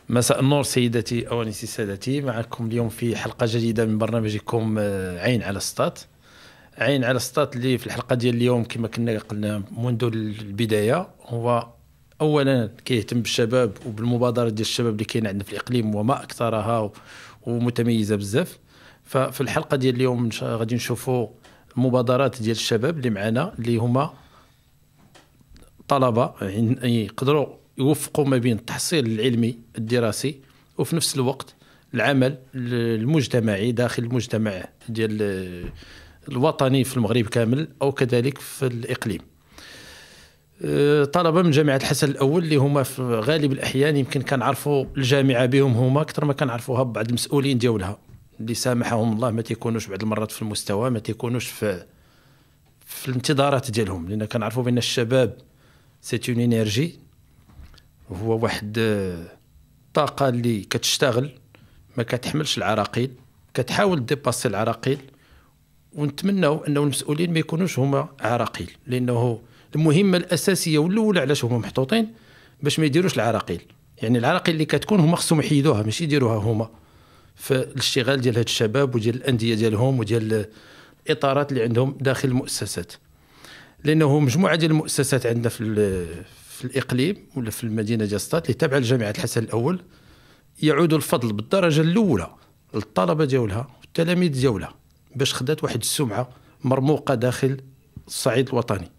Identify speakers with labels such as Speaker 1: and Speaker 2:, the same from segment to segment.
Speaker 1: مساء النور سيدتي أوانسي سادتي، معكم اليوم في حلقة جديدة من برنامجكم عين على السطات. عين على السطات اللي في الحلقة ديال اليوم كما كنا قلنا منذ البداية هو أولا كيهتم بالشباب وبالمبادرة ديال الشباب اللي كاين عندنا في الإقليم وما أكثرها ومتميزة بزاف. ففي الحلقة ديال اليوم غادي نشوفوا المبادرات ديال الشباب اللي معنا اللي هما طلبة يقدروا يوفقوا ما بين التحصيل العلمي الدراسي وفي نفس الوقت العمل المجتمعي داخل المجتمع ديال الوطني في المغرب كامل أو كذلك في الإقليم. طلبة من جامعة الحسن الأول اللي هما في غالب الأحيان يمكن كنعرفوا الجامعة بهم هما أكثر ما كنعرفوها بعض المسؤولين ديالها اللي سامحهم الله ما تيكونوش بعض المرات في المستوى، ما تيكونوش في الانتظارات ديالهم، لأن كنعرفوا بأن الشباب سيت اون انرجي، هو واحد الطاقة اللي كتشتغل ما كتحملش العراقيل، كتحاول ديباسي العراقيل، ونتمنوا انه المسؤولين ما يكونوش هما عراقيل، لانه المهمة الأساسية والأولى علاش هما محطوطين باش ما يديروش العراقيل. يعني العراقيل اللي كتكون هما خصهم يحيدوها ماشي يديروها هما في الاشتغال ديال هاد الشباب وديال الأندية ديالهم وديال الإطارات اللي عندهم داخل المؤسسات، لأنه مجموعة ديال المؤسسات عندنا في الإقليم ولا في المدينة ديال السطات اللي تابعة لجامعة الحسن الأول يعود الفضل بالدرجة الأولى للطلبة ديالها والتلاميذ ديالها باش خدات واحد السمعة مرموقة داخل الصعيد الوطني.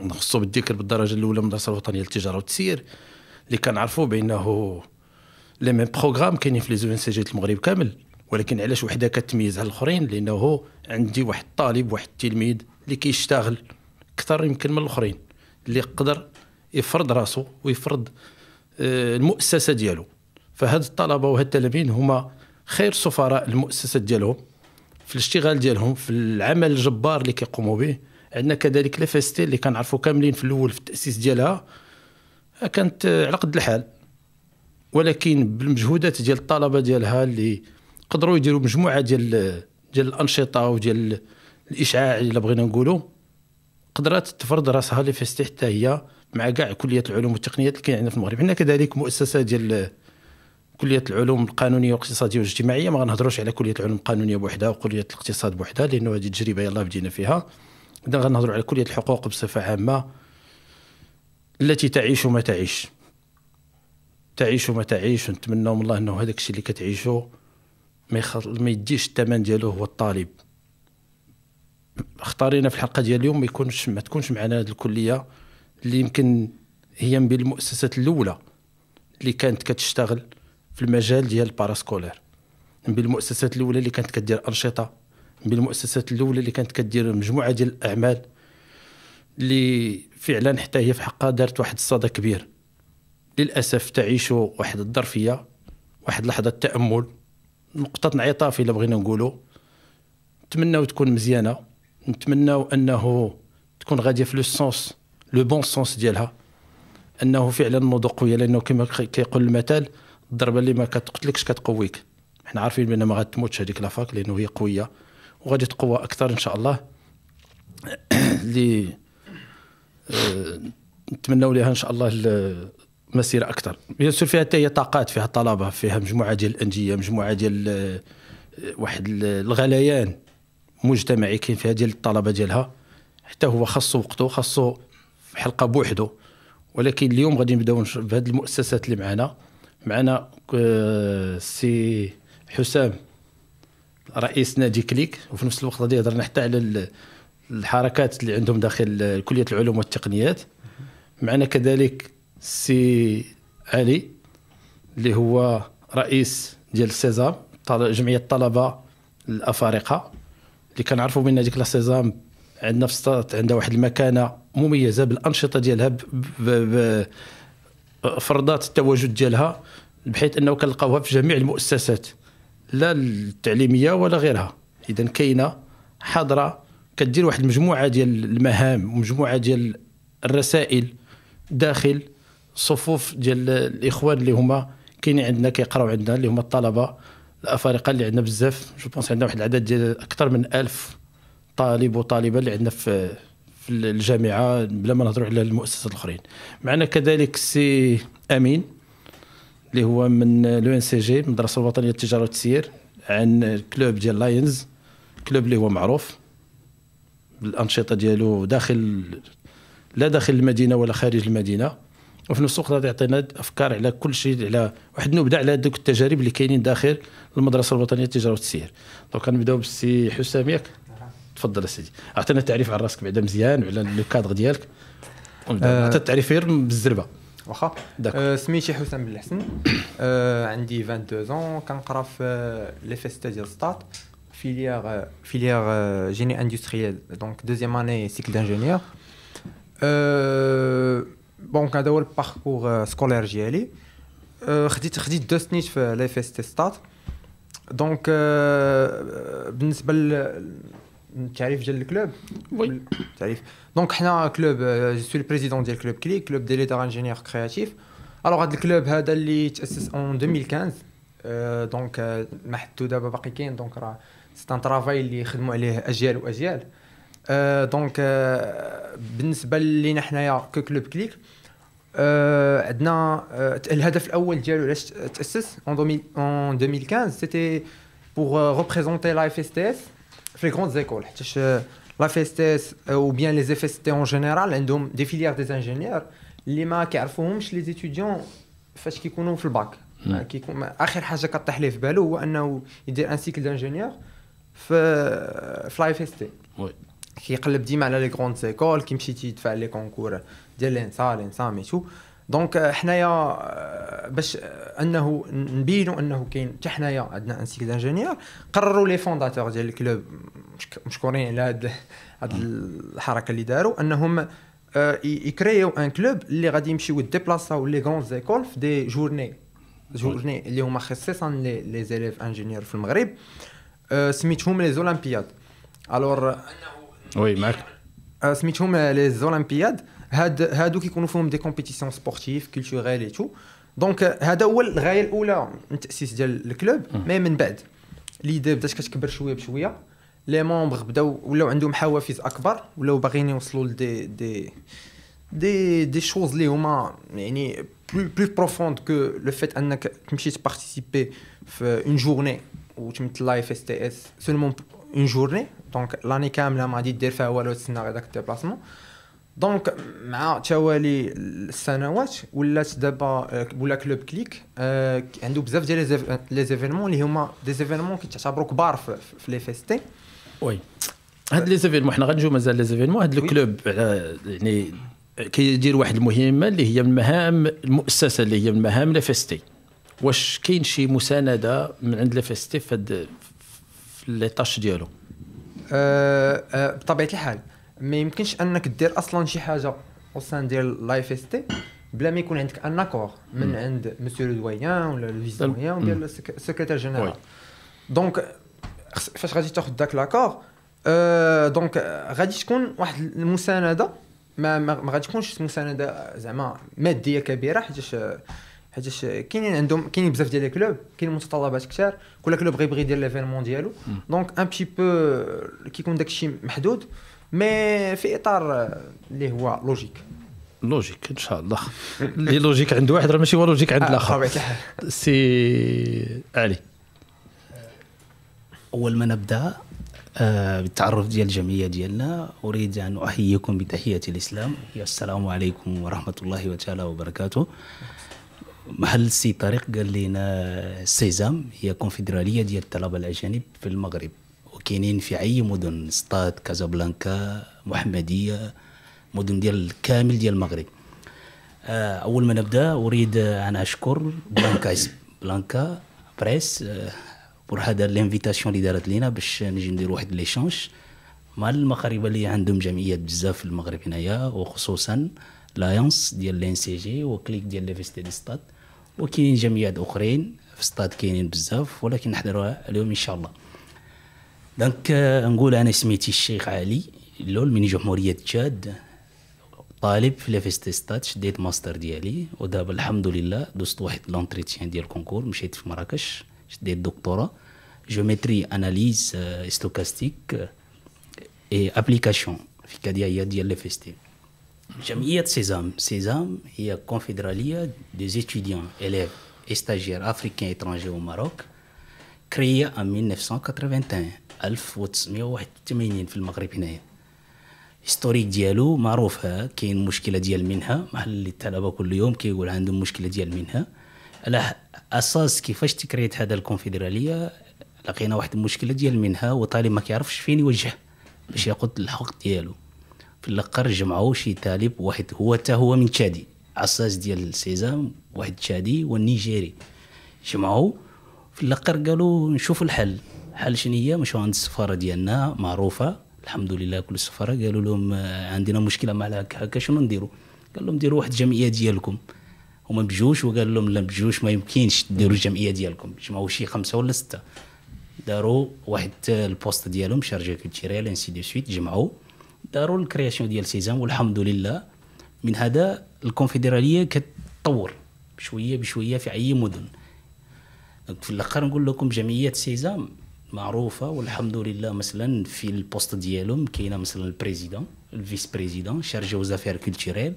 Speaker 1: نخصو بالذكر بالدرجة الأولى من المدرسة الوطنية للتجارة والتسيير اللي كنعرفوا بأنه لي ميم بروغرام كاينين في لي زونسيجيات المغرب كامل، ولكن علاش وحده كتميز على الاخرين؟ لانه عندي واحد الطالب واحد التلميذ اللي كيشتغل اكثر يمكن من الاخرين، اللي يقدر يفرض راسه ويفرض المؤسسه ديالو. فهاد الطلبه وهاد التلاميذ هما خير سفراء المؤسسات ديالهم في الاشتغال ديالهم في العمل الجبار اللي كيقوموا به. عندنا كذلك لافاستي اللي كنعرفوا كاملين في الاول في التاسيس ديالها كانت على قد الحال، ولكن بالمجهودات ديال الطلبه ديالها اللي قدروا يديروا مجموعه ديال الانشطه وديال الاشعاع اللي بغينا نقولوا، قدرات تفرض راسها لي فاستي حتى هي مع كاع كليات العلوم والتقنيات اللي كاين عندنا في المغرب. عندنا كذلك مؤسسات ديال كليه العلوم القانونيه والاقتصاديه والاجتماعيه، ما غنهضروش على كليه العلوم القانونيه بوحدها وكليه الاقتصاد بوحدها لانه هذه تجربه يلاه بدينا فيها. اذا غنهضروا على كليه الحقوق بصفه عامه التي تعيش ما تعيش، تعيش وما تعيش، ونتمنى من الله انه هذاك الشيء اللي كتعيشوا ما يديش الثمن ديالو هو الطالب. اختارينا في الحلقه ديال اليوم ما تكونش معنا هذه الكليه اللي يمكن هي من بين المؤسسات الاولى اللي كانت كتشتغل في المجال ديال الباراسكولير، من بين المؤسسات الاولى اللي كانت كدير انشطه، من بين المؤسسات الاولى اللي كانت كدير مجموعه ديال الاعمال اللي فعلا حتى هي في حقها دارت واحد الصدى كبير. للأسف تعيش واحد الظرفية، واحد لحظة تأمل، نقطة انعطاف إلا بغينا نقولوا. نتمناو تكون مزيانة، نتمناو أنه تكون غادية في لو بون سونس ديالها، أنه فعلا نوض قوية، لأنه كما كيقول المثل الضربة اللي ما كتقتلكش كتقويك. احنا عارفين بأن ما غتموتش هذيك لافاك لأنه هي قوية وغادي تقوى أكثر إن شاء الله. اللي نتمناو لها إن شاء الله مسيرة أكثر. بيان فيها حتى هي طاقات، فيها طلبة، فيها مجموعة ديال الأندية، مجموعة ديال واحد الغليان مجتمعي كاين فيها ديال الطلبة ديالها، حتى هو خاصو وقته، خاصو حلقة بوحده. ولكن اليوم غادي نبداو بهذه المؤسسات اللي معنا سي حسام رئيس نادي كليك، وفي نفس الوقت غادي يهضرنا حتى على الحركات اللي عندهم داخل كلية العلوم والتقنيات. معنا كذلك سي علي اللي هو رئيس ديال السيزام، جمعية الطلبة الأفارقة، اللي كنعرفوا بأن ديك السيزام عندنا في السطات عندها واحد المكانة مميزة بالأنشطة ديالها، بفرضات التواجد ديالها، بحيث أنه كنلقاوها في جميع المؤسسات لا التعليمية ولا غيرها. إذن كاينة حاضرة كدير واحد المجموعة ديال المهام ومجموعة ديال الرسائل داخل صفوف ديال الاخوان اللي هما كاينين عندنا كيقراو عندنا، اللي هما الطلبه الافارقه اللي عندنا بزاف. جو بونس عندنا واحد العدد ديال اكثر من 1000 طالب وطالبه اللي عندنا في الجامعه، بلا ما نهضروا على المؤسسات الاخرين. معنا كذلك سي امين اللي هو من لو ان سي جي، المدرسه الوطنيه للتجاره والتسيير، عن كلوب ديال لاينز، كلوب اللي هو معروف بالانشطه ديالو لا داخل المدينه ولا خارج المدينه. وفي نفس الوقت غادي يعطينا افكار على كل شيء، على واحد نبذه على هذوك التجارب اللي كاينين داخل المدرسه الوطنيه للتجاره والتسيير. دونك غنبداو بالسي حسام ياك. تفضل اسيدي، عطينا تعريف على راسك بعدا مزيان وعلى لو كادر ديالك. عطي التعريف غير بالزربه.
Speaker 2: واخا. سميتي حسام بالحسن. عندي 22 ans، كنقرا في لي فيستا ديال ستات، فيليير جيني اندستريال، دونك دوزيام اني سيكل دانجينيور. دونك هذا هو الباركور سكولير ديالي. خديت 2 سنين في لي فيستا ستات. دونك بالنسبه للتعريف ديال الكلوب،
Speaker 1: وي
Speaker 2: تعريف. دونك حنا كلوب، جو سوي البريزيدون ديال كلوب كليك، كلوب دي ليدر انجينيور كرياتيف. الوغ هذا الكلوب هذا اللي تاسس اون 2015. دونك محدو دابا باقي كاين، دونك راه سي ان طرافاي اللي خدموا عليه اجيال واجيال. دونك بالنسبه لينا حنايا كلوب كليك، عندنا الهدف الاول ديالو علاش تاسس اون 2015 سيتي بور ريبريزونتي لا اف اس تي اس في لي غروند زيكول، حيتاش لا اف اس تي اس او بيان لي اف اس تي اون جينيرال عندهم دي فيليير دي انجينيور اللي ما كيعرفوهمش لي زيتيديون فاش كيكونوا في الباك. كيكون اخر حاجه كطيح ليه في بالو هو انه يدير ان سيكل دانجينيور في لا اف اس تي. كيقلب ديما على لي غروند زيكول، كيمشي تيدفع لي كونكور ديال لينسا ميتو. دونك حنايا باش انه نبينوا انه كاين حتى حنايا عندنا ان سيكل دانجينيور، قرروا لي فونداتور ديال الكلوب، مشكورين على هاد الحركه اللي داروا، انهم يكريو ان كلوب اللي غادي يمشيو ديبلاساو لي غروند زيكول في دي جورني اللي هما خصيصا لي زيليف انجينيور في المغرب. سميتهم لي زولمبياد. الور
Speaker 1: وي معك.
Speaker 2: سميتهم لي زولمبياد. هادو كيكونوا فيهم دي كومبيتيسيون سبورتيف كولتوريل اي تو. دونك هذا هو الغايه الاولى من التاسيس ديال الكلوب. مي من بعد ليدي بدات كتكبر شويه بشويه، لي مونبر ولاو عندهم حوافز اكبر، ولاو باغيين يوصلوا لدي دي شوز اللي هما يعني بلو بروفوند كو لو فيت انك تمشي تبارتيسيبي في اون جورني وتمثل لا اف اس تي اس سولمون اون جورني. دونك لاني كامله ما غادي دير فيها والو، تسنى غير داك الديبلاسمون. دونك مع توالي السنوات ولات دابا ولا كلوب كليك عنده بزاف ديال لي زيفينمون اللي هما دي زيفينمون كيتعتبروا كبار في لي فيستي. وي
Speaker 1: هاد لي زيفينمون حنا غنجيو مازال لي زيفينمون. هاد الكلوب يعني كيدير واحد المهمه اللي هي من مهام المؤسسه، اللي هي من مهام لي فيستي. واش كاين شي مسانده من عند لي فيستي في لي طاش ديالو؟
Speaker 2: بطبيعه الحال ما يمكنش انك دير اصلا شي حاجه وسان ديال لايف اس تي بلا ما يكون عندك ان اكور من عند مسيو لو دويان ولا لو فيس دويان ديال السكرتير جينيرال. دونك فاش غادي تاخذ داك لاكور دونك غادي تكون واحد المسانده، ما غادي تكونش مسانده زعما ماديه كبيره، حيتاش كاينين بزاف ديال لي كلوب، كاين متطلبات كثار، كل كلوب غيبغي يدير ليفينمون ديالو. دونك ان بتي بو كيكون داكشي محدود مي في اطار اللي هو
Speaker 1: لوجيك ان شاء الله. اللي لوجيك عند واحد راه ماشي هو لوجيك عند الاخر. سي علي.
Speaker 3: اول ما نبدا بالتعرف ديال الجمعيه ديالنا، اريد ان احييكم بتحيه الاسلام، السلام عليكم ورحمه الله تعالى وبركاته. محل السي طارق قال لنا سيزام هي كونفدراليه ديال الطلبه الاجانب في المغرب، وكاينين في اي مدن، سطاد، كازابلانكا، محمديه، مدن ديال كامل ديال المغرب. اول ما نبدا اريد ان اشكر بلانكا بريس بور هذا الانفيتاسيون اللي دارت لينا باش نجي ندير واحد ليشونج مع المغاربه اللي عندهم جمعيات بزاف في المغرب هنايا، وخصوصا لايونس ديال لين سي جي وكليك ديال ليفيستي دي ستاد، وكاينين جمعيات اخرين في ستاد كاينين بزاف ولكن نحضروا عليهم ان شاء الله. دونك نقول انا سميتي الشيخ علي اللول من جمهوريه تشاد، طالب في ليفيستي ستاد، شديت ماستر ديالي ودابا الحمد لله دوزت واحد لونتريتيان ديال الكونكور، مشيت في مراكش شديت دكتوراه جيومتري اناليز ستوكاستيك اي ابليكاسيون في كاديا ديال ليفيستي. جمعيه سيزام هي كونفدراليه دي ستوديون اليف et stagiaires africains étrangers au Maroc, créé en 1981 1981 في المغرب هنايا. هيستوريك ديالو معروفه، كاين مشكله ديال منها محل اللي الطلبه كل يوم كيقول عندهم مشكله ديال منها. على اساس كيفاش تكريت هذا الكونفدراليه لقينا واحد المشكله ديال منها، وطالب ما كيعرفش فين يوجه باش ياخذ الحق ديالو. في الاخر جمعوا شي طالب واحد هو من تشادي، اساس ديال السيزام واحد تشادي والنيجيري، جمعوا في الاخر قالوا نشوفوا الحل. الحل شنو هي؟ مشاو عند السفاره ديالنا معروفه الحمد لله، كل السفاره قالوا لهم عندنا مشكله مع هكا شنو نديروا؟ قال لهم ديروا واحد الجمعيه ديالكم. هما بجوج وقال لهم لا بجوج ما يمكنش ديروا الجمعيه ديالكم، جمعوا شي 5 ولا 6 داروا واحد البوست ديالهم شارجي كولتوريال انسي دو سويت، جمعوا داروا الكرياسيون ديال سيزام. والحمد لله من هذا الكونفدراليه كتطور بشويه بشويه في اي مدن. في الاخر نقول لكم جمعيه سيزام معروفه والحمد لله. مثلا في البوست ديالهم كاينه مثلا البريزيدون، الفيس بريزيدون، شارجي aux affaires culturelles،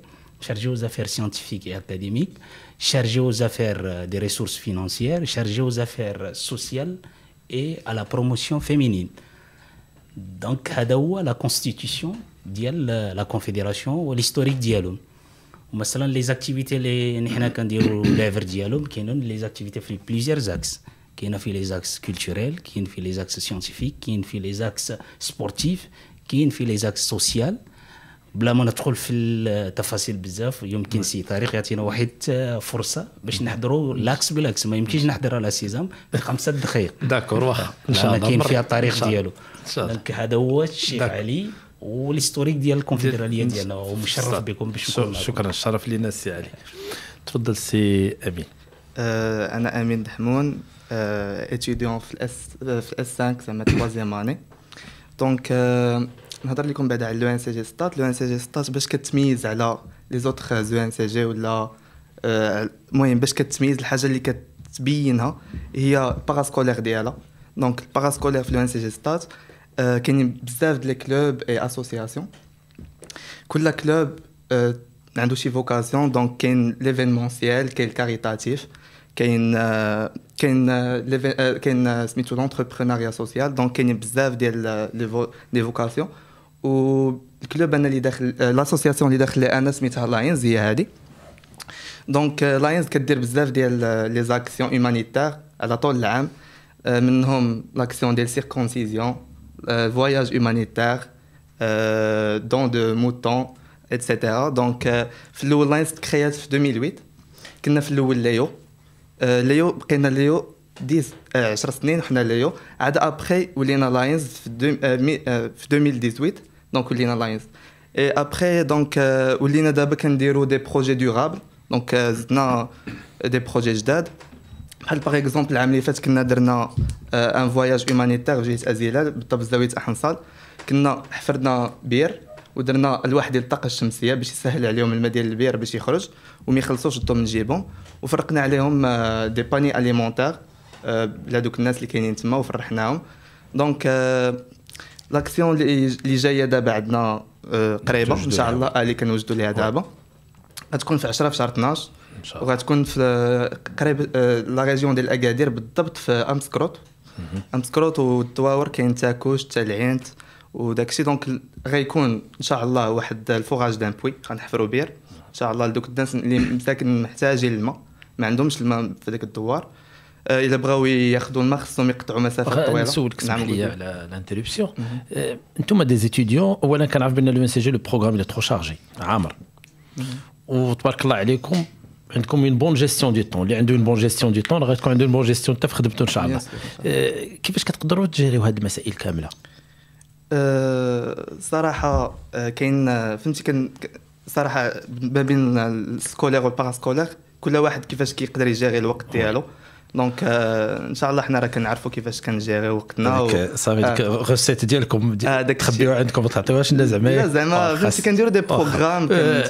Speaker 3: chargé aux affaires scientifiques et académiques, chargé aux affaires des ressources financières, chargé aux affaires sociales et à la promotion féminine. Donc هذا هو la constitution ديال la confédération والhistorique ديالهم. مثلا les activités اللي نحنا كنديروا ليفر ديالهم كاينين les activités في plusieurs axes. كاين في les axes culturels، كاين في les axes scientifiques، كاين في les axes sportifs، كاين في les axes sociaux. بلا ما ندخل في التفاصيل بزاف، يمكن سي طريق يعطينا واحد فرصه باش نحضروا لاكس بالاكس. ما يمكنش نحضر على سيزام ب 5 دقائق.
Speaker 1: داكور واخا ان شاء الله
Speaker 3: كاين فيها التاريخ ديالو. دونك هذا هو الشيخ علي والهيستوريك ديال الكونفدراليه ديالنا، ومشرف بكم باش نكون معكم.
Speaker 1: شكرا، الشرف لينا السي علي. تفضل سي امين.
Speaker 4: انا امين دحمون، étudiant في اس 5 زعما 3 اني. دونك نهضر لكم بعدا على لو ان سي جي ستات. لو ان سي جي ستات باش كتميز على لي زوتر زو ان سي جي ولا المهم باش كتميز الحاجه اللي كتبينها هي باراسكولير ديالها. دونك الباراسكولير في لو ان سي جي ستات كاينين بزاف ديال كلوب اي اسوسياسيون. كل كلوب عنده شي فوكاسيون. دونك كاين ليفينمونسيال، كاين الكاريتاتيف، كاين سميتو لونتربرونيا سوسيال. دونك كاينين بزاف ديال لي فوكاسيون. والكلوب انا اللي داخل لاسوسياسيون اللي داخل انا سميتها لاينز هي هادي. دونك لاينز كدير بزاف ديال لي زاكسيون هومانيتير على طول العام، منهم لاكسيون ديال سيركونسيزيون، فواياج هومانيتير، دون دو موتون ايتترا. دونك في الاول لاينز كريات في 2008. كنا في الاول ليو بقينا ليو 10 سنين وحنا ليو. عاد ابري ولينا لاينز في 2018. دونك ولينا لاينز اي ابري. دونك ولينا دابا كنديروا دي بروجي دورابل. دونك زدنا دي بروجي جداد بحال باغ اكزومبل العام اللي فات كنا درنا ان فواياج هومانيتير في جهه ازيلال بالضبط زاويه احنصال. كنا حفرنا بير ودرنا الواح ديال الطاقه الشمسيه باش يسهل عليهم الماء ديال البير باش يخرج وما يخلصوش الضو من جيبهم. وفرقنا عليهم دي باني اليمونتير لهذوك الناس اللي كاينين تما وفرحناهم. دونك لاكسيون اللي جايه دابا عندنا قريبه ان شاء الله اللي كنوجدوا ليها دابا غتكون في 10 في شهر 12 وغتكون في قريب لا ريجيون ديال اكادير بالضبط في امسكروت والدواور كاين تاكوش حتى العينت وداكشي. دونك غيكون ان شاء الله واحد الفوراج دان بوي غنحفروا بير ان شاء الله لدوك الناس اللي مساكن محتاجين الماء ما عندهمش الماء في داك الدوار. الا بغاو ياخذوا الماء خصهم يقطعوا مسافات طويله.
Speaker 1: نسولك سمح لي على الانتربسيون. انتم دي زيتيديون اولا كنعرف بان لو ان سي جي لو بروغرام اللي ترو شارجي عامر وتبارك الله عليكم عندكم une bonne gestion du temps. اللي عنده une bonne gestion du temps غتكون عنده une bonne gestion حتى في خدمته ان شاء الله. كيفاش كتقدروا تجيريو هذه المسائل كامله؟
Speaker 4: صراحه كاين فهمتي صراحه ما بين السكولير والباراسكولير كل واحد كيفاش كيقدر يجيري الوقت ديالو. دونك ان شاء الله حنا راه كنعرفوا كيفاش كنجيري وقتنا
Speaker 1: صافي ديك الغسيت ديالكم تخبيوها عندكم ما تعطيوهاش لنا
Speaker 4: زعما فهمتي كنديروا دي بروغرام.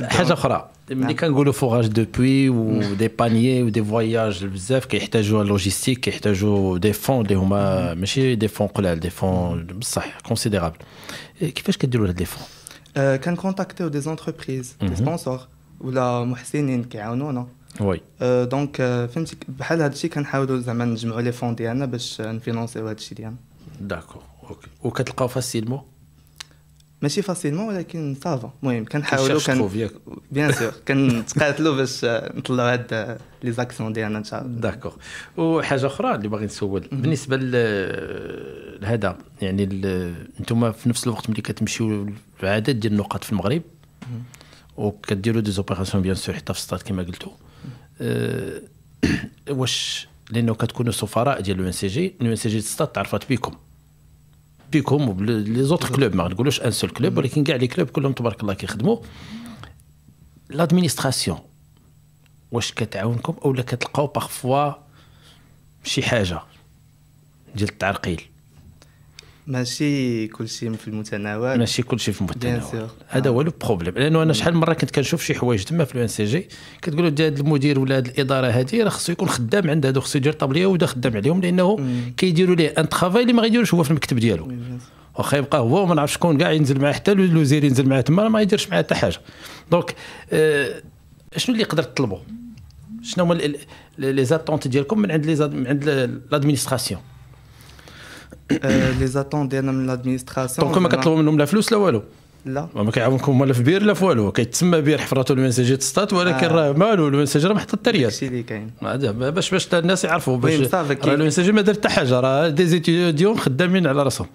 Speaker 1: حاجه اخرى ملي كنقولوا فوراج دو بوي ودي بانيي ودي فواياج بزاف كيحتاجوا لوجيستيك كيحتاجوا دي فون اللي هما ماشي دي فون قلال دي فون بصح كونسيديرابل. كيفاش كديروا هاد لي فون؟
Speaker 4: كنكونتاكتيو دي زونتربريز دي سبونسور ولا محسنين كيعاونونا
Speaker 1: وي
Speaker 4: دونك فهمتي بحال هذا الشيء كنحاولوا زعما نجمعوا لي فون ديالنا باش نفينونسيو هذا الشيء ديالنا.
Speaker 1: داكور اوكي. وكتلقاو فاسيلمون
Speaker 4: ماشي فاسيلمون ولكن صافا. المهم كنحاولوا بيان سور كنتقاتلوا باش نطلعوا هاد لي زاكسيون ديالنا ان شاء الله.
Speaker 1: داكور. وحاجه اخرى اللي باغي نسول بالنسبه لهذا يعني انتم في نفس الوقت ملي كتمشيو لعدد ديال النقاط في المغرب وكديروا دي زوبيراسيون بيان سور حتى في السطاد كما قلتوا واش لانه كتكونوا سفراء ديال لو ان سي جي السطاد تعرفات بكم ولي زوتر كلوب ما نقولوش ان سول كلوب ولكن كاع لي كلوب كلهم تبارك الله كيخدموا لادمينستراسيون واش كتعاونكم اولا كتلقاو بارفوا شي حاجه ديال التعرقيل؟
Speaker 4: ماشي كلشي في المتناول.
Speaker 1: ماشي كلشي في المتناول. هذا هو لو بروبليم. لانه انا شحال من مره كنت كنشوف شي حوايج تما في الان سي جي كتقولوا هذا المدير ولا هذه الاداره هذه راه خصو يكون خدام عند هادو، خصو يدير طابليه ودا خدام عليهم لانه كيديروا ليه ان طرافاي اللي ما غيديروش هو في المكتب ديالو. واخا يبقى هو وما نعرفش شكون كاع ينزل معاه حتى الوزير ينزل معاه تما ما يديرش معاه حتى حاجه. دونك شنو اللي يقدر تطلبوا؟ شنو هما لي زاتونت ديالكم من عند لادمينستراسيون؟
Speaker 4: لي زاتون ديالنا من لادمينستراسيون
Speaker 1: دونك ما كطلبوا منهم لا فلوس لا والو؟
Speaker 4: لا
Speaker 1: ما كيعاونكم لا في بير لا في والو. كيتسمى بير حفراتو لو ان سي جي تسطات ولكن راه مالو لو ان سي جي راه محط التريال.
Speaker 4: هادشي اللي كاين
Speaker 1: باش الناس يعرفوا باش راه لو ان سي جي ما دار حتى حاجه، راه دي زيتيديون خدامين على راسهم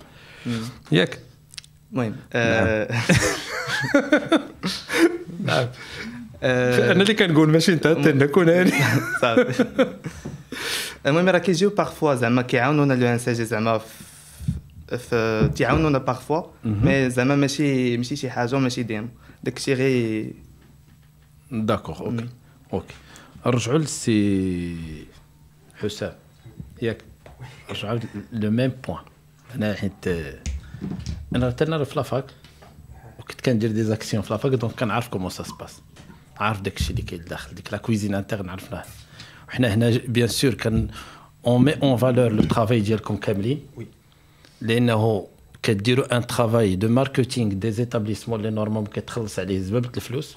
Speaker 1: ياك.
Speaker 4: المهم
Speaker 1: نعم انا اللي كنقول ماشي انت نكون هاني
Speaker 4: صافي. المهم راه كيجيو بارفوا زعما كيعاونونا لو ان سي جي زعما في تيعاونونا بارفوا مي زعما ماشي شي حاجه ماشي ديما داكشي غير.
Speaker 1: داكور اوكي نرجعوا للسي حسام ياك. نرجعوا لو ميم بوين. انا حيت انا تانا في لافاك وكنت كندير دي زاكسيون في لافاك دونك كنعرف كومون سا سباس، عارف داكشي اللي كاين داخل ديك لا كويزين انترن عرفناه. وحنا هنا بيان سور كان اون مي اون فالور لو طرافاي ديالكم كاملين لانه كديروا ان طرافاي دو ماركتينغ دي زيتابليسمون اللي نورمالمون كتخلص عليه زبابه الفلوس،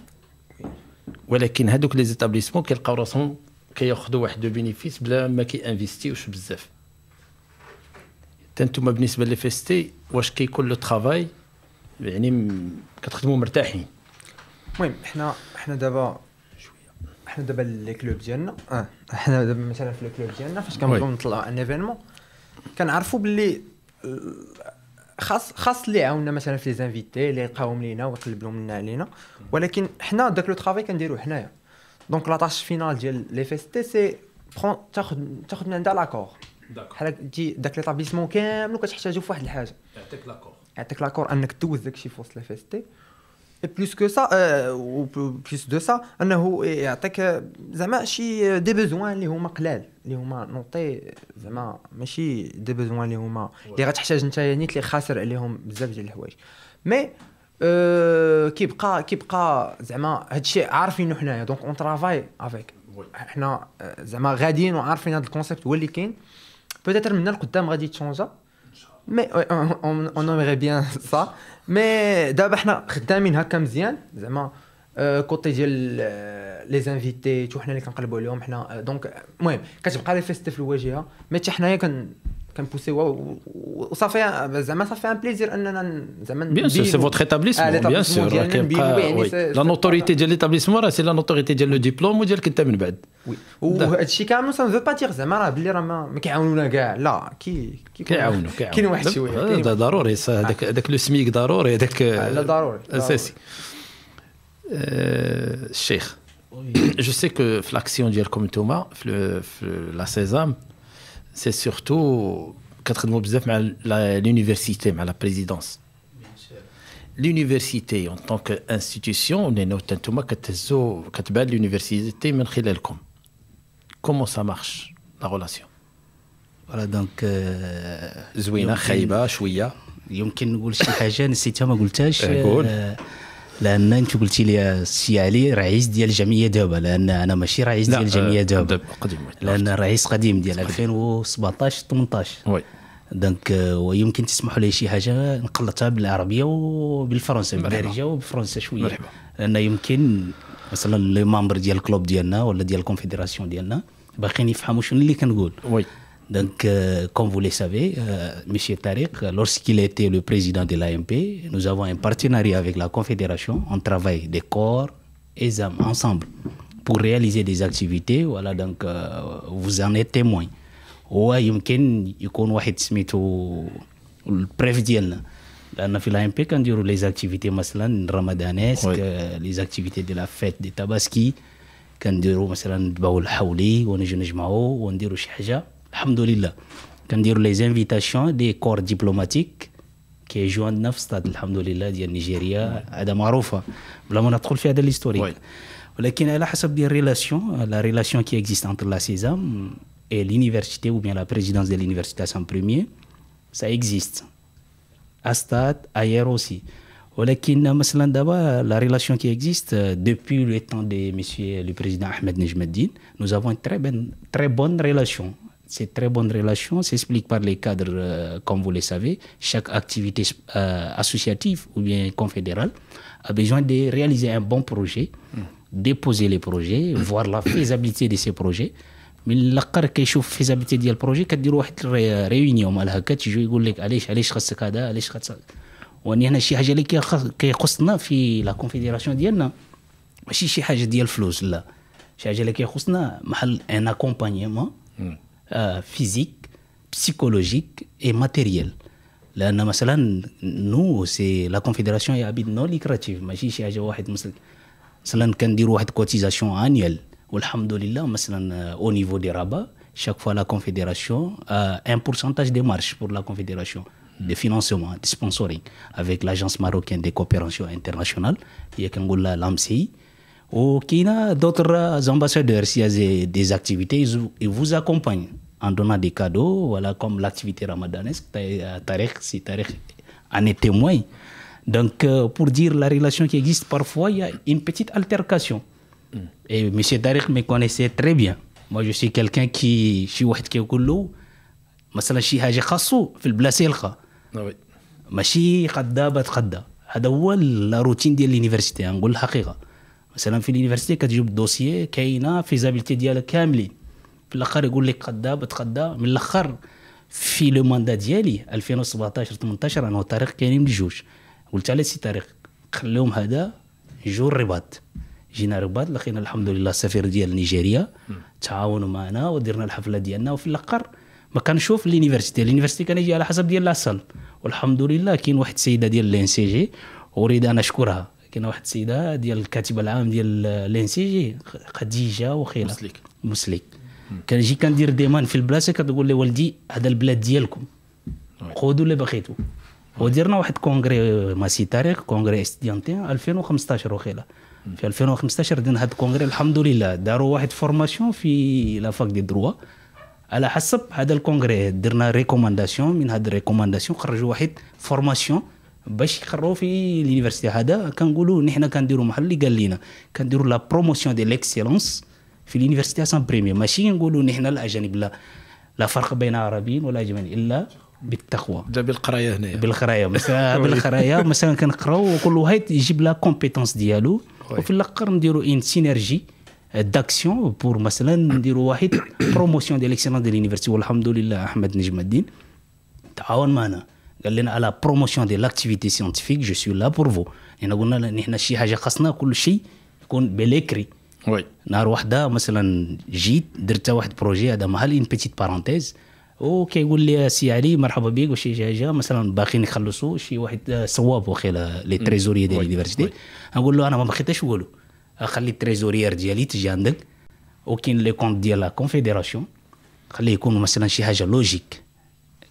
Speaker 1: ولكن هذوك لي زيتابليسمون كيلقاو راسهم كياخذوا واحد دو بينيفيس بلا ما كيانفيستيوش بزاف. انتم بالنسبه لي فيستي واش كيكون لو طرافاي يعني كتخدموا مرتاحين؟
Speaker 2: المهم حنا دابا لي كلوب ديالنا حنا دابا مثلا في الكلوب ديالنا فاش كنبغيو نطلعوا ان ايفينمون كنعرفوا باللي خاص اللي عاوننا مثلا في لي زانفيتي اللي يلقاوهم لينا ويقلبوا لنا علينا، ولكن حنا داك لو طرافاي كنديروه حنايا. دونك لا طاش فينال ديال لي فيستي سي تاخذ من عندها لاكور بحال تجي داك ليطابليسمون كامل كتحتاجو في واحد الحاجه يعطيك لاكور انك دوز داكشي في وسط لي فيستي. Et plus que ça, ou plus de ça, انه يعطيك زعما شي دي بيزوان اللي هما قلال اللي هما نوطي زعما ماشي دي بيزوان اللي هما اللي غتحتاج انت نيت اللي خاسر عليهم بزاف ديال الحوايج. مي كيبقى زعما هادشي عارفينو حنايا دونك اون طرافاي افيك حنا زعما غاديين وعارفين هاد الكونسيبت هو اللي كاين. بوتيتر من القدام غادي تشونجا مي اون ايمري بيان سا مي دابا حنا خدامين هكا مزيان زعما كوتي ديال لي زانفيتي تو حنا اللي كنقلبوا عليهم حنا. دونك المهم كتبقى لي فيستي في الواجهه مي حتى حنايا كنبوسيو وصافي زعما صافي ان بليزير اننا زعما
Speaker 1: بيان سور سي فوتر ايتابليسمون بيان سور كيبقى لا نوتوريتي ديال ليتابليسمون راه سي لا نوتوريتي ديال لو ديبلوم وديالك انت من بعد.
Speaker 2: وهذا الشيء كامل سا نفو با دير زعما راه بلي راه ما كيعاونونا كاع لا
Speaker 1: كيعاونوا
Speaker 2: كاين واحد شويه
Speaker 1: هذا ضروري هذاك لو سميك ضروري هذاك
Speaker 2: لا ضروري
Speaker 1: اساسي. الشيخ جو سي كو في لاكسيون ديالكم نتوما في لا سيزام سي سورتو كتخدموا بزاف مع لونيفرسيتي مع لا بريزيدونس. لونيفرسيتي اون طونك انستيتيوشن لانه نتوما كتبان لونيفرسيتي من خلالكم. كومون سا مارش لا ريلاسيون؟
Speaker 3: فوالا دونك
Speaker 1: زوينه خايبه شويه.
Speaker 3: يمكن نقول شي حاجه نسيتها ما قلتهاش لان انت قلتي لي السي علي رئيس ديال الجمعيه دابا، لان انا ماشي رئيس ديال الجمعيه دابا لان رئيس قديم ديال 2017 18
Speaker 1: وي.
Speaker 3: دونك ويمكن تسمحوا لي شي حاجه نقلتها بالعربيه وبالفرنسيه بالدارجه وبالفرنسيه شويه لان يمكن مثلا لي مامبر ديال الكلوب ديالنا ولا ديال الكونفدراسيون ديالنا باقيين يفهموا شنو اللي كنقول.
Speaker 1: وي
Speaker 3: Donc, comme vous le savez, M. Tariq, lorsqu'il était le président de l'AMP, nous avons un partenariat avec la Confédération. On travaille des corps et âmes ensemble pour réaliser des activités. Voilà, donc vous en êtes témoin. ويمكن يكون واحد سميتو البريف ديالنا لأن في الAMP كنديروا les activités مثلا رمضانيسك les activités de la fête de Tabaski كنديروا مثلا نتبعوا الحولي ونجي نجمعوا ونديروا شي حاجة. الحمد لله كنديروا les invitations des corps diplomatiques كي يجونا في ستاد الحمد لله ديال نيجيريا. هذا معروفة بلا ما ندخل في هذا الهيستوريك. ولكن على حسب ديال la relation qui existe entre la Sésame et l'université ou bien la présidence de l'université à Saint-Premier, ça existe à Stade, ailleurs aussi. ولكن مثلا d'abord la relation qui existe depuis le temps de monsieur le président Ahmed Nejmeddine, nous avons une très bonne relation. Cette très bonne relation s'explique par les cadres, comme vous le savez. Chaque activité associative ou bien confédérale a besoin de réaliser un bon projet, déposer les projets, voir la faisabilité de ces projets. من الاخر كيشوف فيزابيليتي ديال البروجي كديروا واحد ريونيون مال هكا تيجي يقول لك علاش خاصك هذا علاش خاصك. واني هنا شي حاجه اللي كيخصنا في لا كونفيدراسيون ديالنا ماشي شي حاجه ديال الفلوس لا شي حاجه اللي كيخصنا محل ان اكومبانيمون فيزيك بسيكولوجيك اي ماتيريال. لان مثلا نو سي لا كونفيدراسيون يا بيد نو ليكراتيف ماشي شي حاجه واحد مثلا كنديروا واحد كوتيزاسيون انيال. والحمد لله مثلا au niveau des rabats chaque fois la confédération a un pourcentage de marge pour la confédération de financement de sponsoring avec l'agence marocaine de coopération internationale qui est l'AMCI. ou كاينه d'autres ambassadeurs s'il y a des activités ils vous accompagnent en donnant des cadeaux voilà comme l'activité ramadanesque. Tariq en est témoin. Donc pour dire la relation qui existe parfois il y a une petite altercation. Et M. Tariq me connaissait très bien. Moi, je suis quelqu'un qui شي واحد كيقول له مثلا شي حاجه خاصو في البلاصه يلقى ماشي قدا بتقدا. هذا هو الروتين ديال اليونيفرسيتي. نقول الحقيقه مثلا في اليونيفرسيتي كتجيب دوسيي كاينه فيزابيليتي ديالها كاملين في الاخر يقول لك قدا بتقدا. من الاخر في لو ماندا ديالي 2017 18 انا وطارق كاينين بجوج قلت على سي طارق خليهم هذا يجوا الرباط. جينا رباط لقينا الحمد لله السفير ديال نيجيريا تعاونوا معنا ودرنا الحفله ديالنا. وفي الاخر ما كنشوف اليونيفرسيتي كان يجي على حسب ديال لاصال. والحمد لله كاين واحد السيده ديال الان سي جي اريد ان اشكرها. كاين واحد السيده ديال الكاتب العام ديال الان سي جي خديجه وخيله مسلك كنجي كندير ديمان في البلاصه كتقول لي ولدي هذا البلاد ديالكم خذوا اللي بغيتوا. وديرنا واحد كونغري مع سي طارق كونغري استوديانتين 2015 وخيله. في 2015 درنا هذا الكونغري الحمد لله داروا واحد فورماسيون في لا فاك دي دروا على حسب هذا الكونغري درنا ريكومانداسيون. من هذا الريكومانداسيون خرجوا واحد فورماسيون باش يقروا في اليونيفرسيتي. هذا كنقولوا نحن كنديروا محل اللي قال لنا كنديروا لا بروموسيون دي ليكسيلونس في اليونيفرسيتي سان بريمي. ماشي نقولوا نحن الاجانب لا فرق بين عربيين ولا اجانبيين الا بالتقوى.
Speaker 1: دا بالقرايه هنايا
Speaker 3: بالقرايه مثلا بالقرايه مثلا كنقراو وكل واحد يجيب لا كومبيتونس ديالو. وفي الاخر نديروا ان سينرجي داكسيون بور مثلا نديروا واحد بروموسيون ديال ليكسيلونس ديال اليونيفرسيتي. والحمد لله احمد نجم الدين تعاون معنا قال لنا على بروموسيون ديال لاكتيفيتي سيانتيفيك جو سوي لا بور فو. يعني قلنا نحن شي حاجه خاصنا كل شيء يكون بليكري. وي نهار وحده مثلا جيت درت واحد بروجي هذا مهل ان بيتيت بارونتيز وكيقول لي سي علي مرحبا بك وشي حاجه مثلا باقيين يخلصوا شي واحد صواب وخيله لي تريزوري ديال اليونيفرسيتي. نقول له انا ما بغيتش نقولوا خلي التريزوريير ديالي تجي عندك وكاين لي كونت ديال لا كونفيدراسيون خليه يكونوا مثلا شي حاجه لوجيك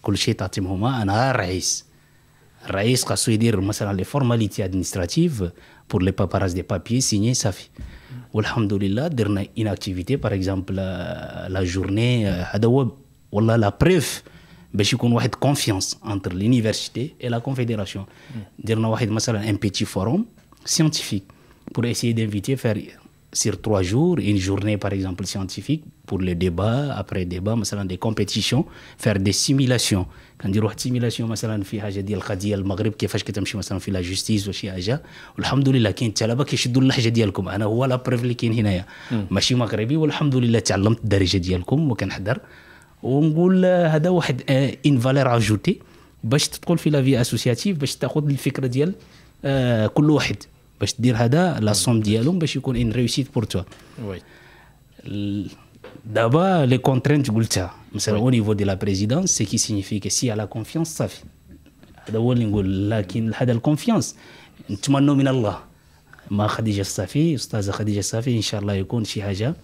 Speaker 3: كل شيء تعطيهم هما. انا الرئيس خاصو يدير مثلا لي فورماليتي ادمنستراتيف بور لي باباراز دي بابيي سيني صافي. والحمد لله درنا ان اكتيفيتي باغ اكزومبل لا جورني. هذا هو والله لا بريف باش يكون واحد كونفيونس انتر لونيفرسيتي اي لا كونفيدراسيون. درنا واحد مثلا ان بيتي فوروم سيانتيفيك pour essayer d'inviter faire sur 3 jours, une journée par exemple scientifique pour les débats, après débat, مثلا des compétitions, faire des simulations. كنديروا واحد سيميلاسيون مثلا في حاجه ديال القضيه المغرب كيفاش كتمشي مثلا في لا جوستيس وشي حاجه، والحمد لله كاين الطلبه كيشدوا اللهجه ديالكم. انا هو لا بريف اللي كاين هنايا ماشي مغربي، والحمد لله تعلمت الدارجه ديالكم وكنحضر، ونقول هذا واحد ان فالير اجوتي باش تدخل في لا في اسوسياتيف، باش تاخذ الفكره ديال كل واحد، باش دير هذا لا سوم ديالهم باش يكون ان ريوسيت بور توا.
Speaker 1: وي
Speaker 3: دابا لي كونترينت قلتها مثلا او نيفو دي لا بريزيدونس، سي كي سينيفي كي سي على كونفيونس صافي، هذا هو اللي نقول. لكن هذا الكونفيونس نتمنوا من الله، ما خديجه الصافي، استاذه خديجه الصافي ان شاء الله يكون شي حاجه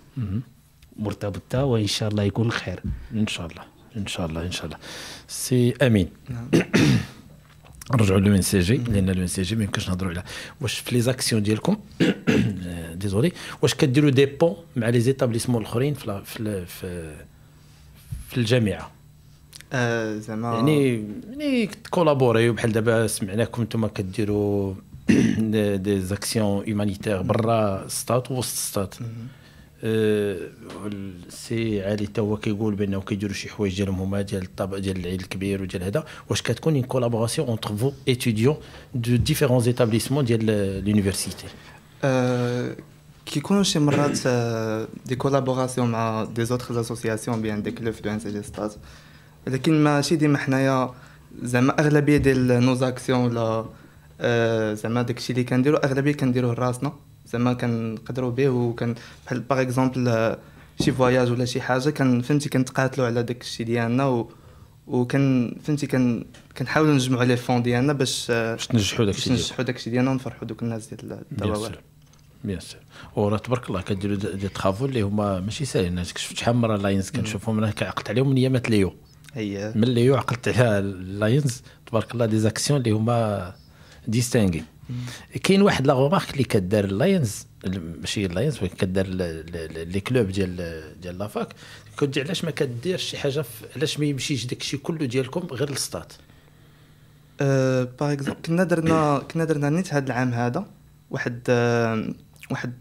Speaker 3: مرتبطه، وان شاء الله يكون خير
Speaker 1: ان شاء الله ان شاء الله ان شاء الله. سي امين نرجعوا لو ان سي جي، لان لو ان سي جي ما يمكنش نهضروا على واش في لي زاكسيون ديالكم ديزولي واش كديروا دي بون مع لي زيتابليسمون الاخرين في الجامعه،
Speaker 4: زعما
Speaker 1: يعني تكولابوريو بحال دابا سمعناكم نتوما كديروا دي زاكسيون هيومانيتير برا ستات ووسط ستات. سي علي تا هو كيقول بانه كيديروا شي حوايج ديالهم هما ديال الطابق ديال العيد الكبير وديال هذا. واش كتكون اون كولابوراسيون اونتر فو ايتيديون دو ديفيرون ايتابليسمون ديال لونيفرسيتي؟
Speaker 4: كيكونوا شي مرات دي كولابوراسيون مع دي زوتر اسوسياسيون بيان دي كلوب دو ان سي جي ستات، ولكن ماشي ديما حنايا زعما اغلبيه ديال نوز اكسيون ولا زعما داكشي اللي كنديروا اغلبيه كنديروه راسنا، زعما كنقدروا به، وكان بحال باغ اكزومبل شي فواياج ولا شي حاجه فهمتي كنتقاتلوا على داكشي ديالنا وكان فهمتي كنحاولوا نجمعوا لي فون ديالنا باش
Speaker 1: تنجحوا
Speaker 4: داكشي ديالنا ونفرحوا دوك الناس ديال الدواوين.
Speaker 1: بيان سور. وراه تبارك الله كديروا دي طرافو اللي هما ماشي ساهلين. شفت شحال مره لاينز كنشوفهم انا كعقلت عليهم من ايامات ليو،
Speaker 4: هي
Speaker 1: من ليو عقلت على لاينز تبارك الله دي زاكسيون اللي هما ديستينغي. كاين واحد لا غومارك اللي كدار اللاينز، ماشي اللاينز ولكن كدار لي كلوب ديال لافاك، كنت علاش ما كديرش شي حاجه، علاش ما يمشيش داكشي كله ديالكم غير للسطات؟
Speaker 4: باغ اكزومبل كنا درنا نيت هذا العام هذا واحد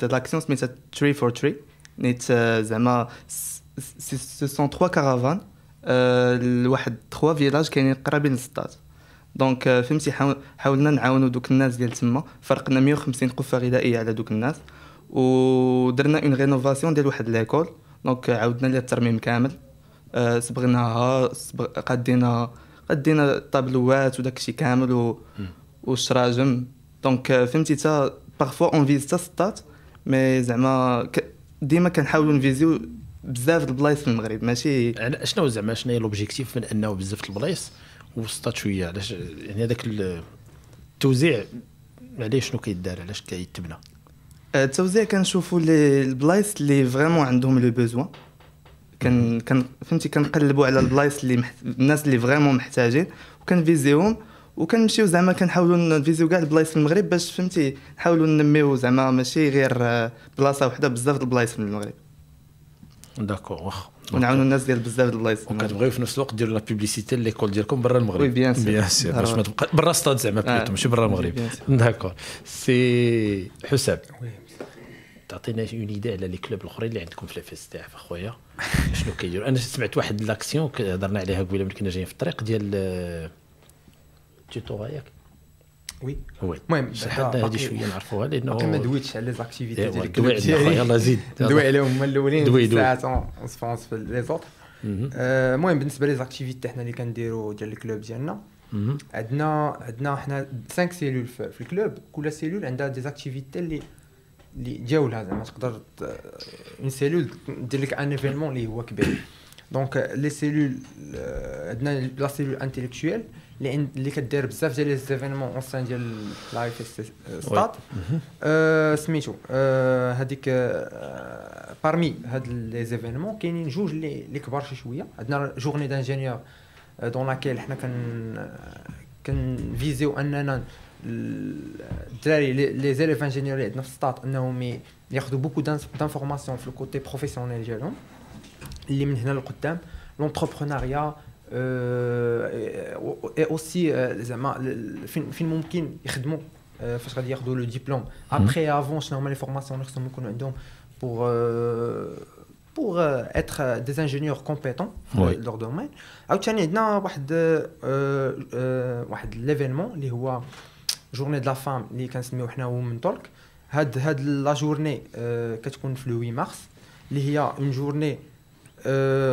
Speaker 4: لاكسيون سميتها 3 for 3 نيت، زعما سي سون 3 كارافان لواحد 3 فيلاج كاينين قرابين للسطات. دونك فهمتي حاولنا نعاونوا دوك الناس ديال تما، فرقنا 150 قفه غذائيه على دوك الناس، ودرنا اون رينوفاسيون ديال واحد ليكول. دونك عاودنا ليها الترميم كامل، صبغناها، قدينا الطابلوات وداكشي كامل والشراجم. دونك فهمتي تا بارفوا اون فيزيتا ستات، مي زعما ديما كنحاولوا نفيزيو بزاف د البلايص في المغرب، ماشي
Speaker 1: شنو زعما شنو هي لوبجيكتيف من انه بزاف د البلايص وسطات شويه؟ علاش يعني هذاك التوزيع علاش شنو كيدار، علاش كيتبنى
Speaker 4: التوزيع؟ كنشوفوا لي البلايص اللي فريمون عندهم لو بوزوان، كان فهمتي كنقلبوا على البلايص اللي الناس اللي فريمون محتاجين وكنفيزيوهم، وكنمشيو زعما كنحاولوا نفيزيو كاع البلايص في المغرب باش فهمتي نحاولوا ننميو زعما ماشي غير بلاصه وحده، بزاف د البلايص في المغرب.
Speaker 1: داكور واخا،
Speaker 4: ونعاونوا الناس ديال بزاف د البلايص،
Speaker 1: وكتبغيو في نفس الوقت ديروا لا بوبليسيتي ليكول ديالكم برا المغرب.
Speaker 4: وي بيان
Speaker 1: سير باش ما تبقى برا ستاد زعما بلوتو ماشي برا المغرب. داكور. سي حسام، تعطينا اون ايدي على لي كلوب الاخرين اللي عندكم في الفيستاع اخويا، شنو كيديروا؟ انا سمعت واحد لاكسيون هضرنا عليها قبيله ملي كنا جايين في الطريق ديال تيتو ياك.
Speaker 2: وي
Speaker 1: المهم شحال هذه شويه نعرفوها لانه
Speaker 2: ما دويتش على لي زاكتيفيتي
Speaker 1: ديال الكلوب ديالي. يلا زيد
Speaker 2: ندوي عليهم هما الاولين ساعات
Speaker 1: دوي.
Speaker 2: اون سبونس في لي زوط. المهم بالنسبه لي زاكتيفيتي حنا اللي كنديروا ديال الكلوب ديالنا، عندنا حنا 5 سيلول في الكلوب، كل سيلول عندها دي زاكتيفيتي اللي جاولها، زعما تقدر اون سيلول دير لك ان ايفينمون اللي هو كبير. دونك لي سيلول عندنا لا سيلول انتيليكتويل اللي كدير بزاف ديال لي زيفينمون اون سان ديال لايف ستات. سميتو هذيك بارمي هاد لي زيفينمون كاينين جوج اللي كبار شي شويه. عندنا جورني دانجينيور دون لاكيل حنا كنفيزيو اننا الدراري لي زيليف انجينيور اللي عندنا في السطات انهم ياخذوا بوكو دانفورماسيون في الكوتي بروفيسيونيل ديالهم، اللي من هنا لقدام لونتربرونيا اي اوسي زعما فين ممكن يخدموا فاش غادي ياخذوا لو ديبلوم ابري افون شنو هما لي فورماسيون اللي خصهم يكونوا عندهم pour être des ingénieurs compétents
Speaker 1: Oui.
Speaker 2: dans leur domaine. عاوتاني عندنا واحد l'événement اللي هو journée de la femme اللي كنسميوه حنا Women Talk. هاد لا جورني كتكون في لو 8 مارس اللي هي اون جورني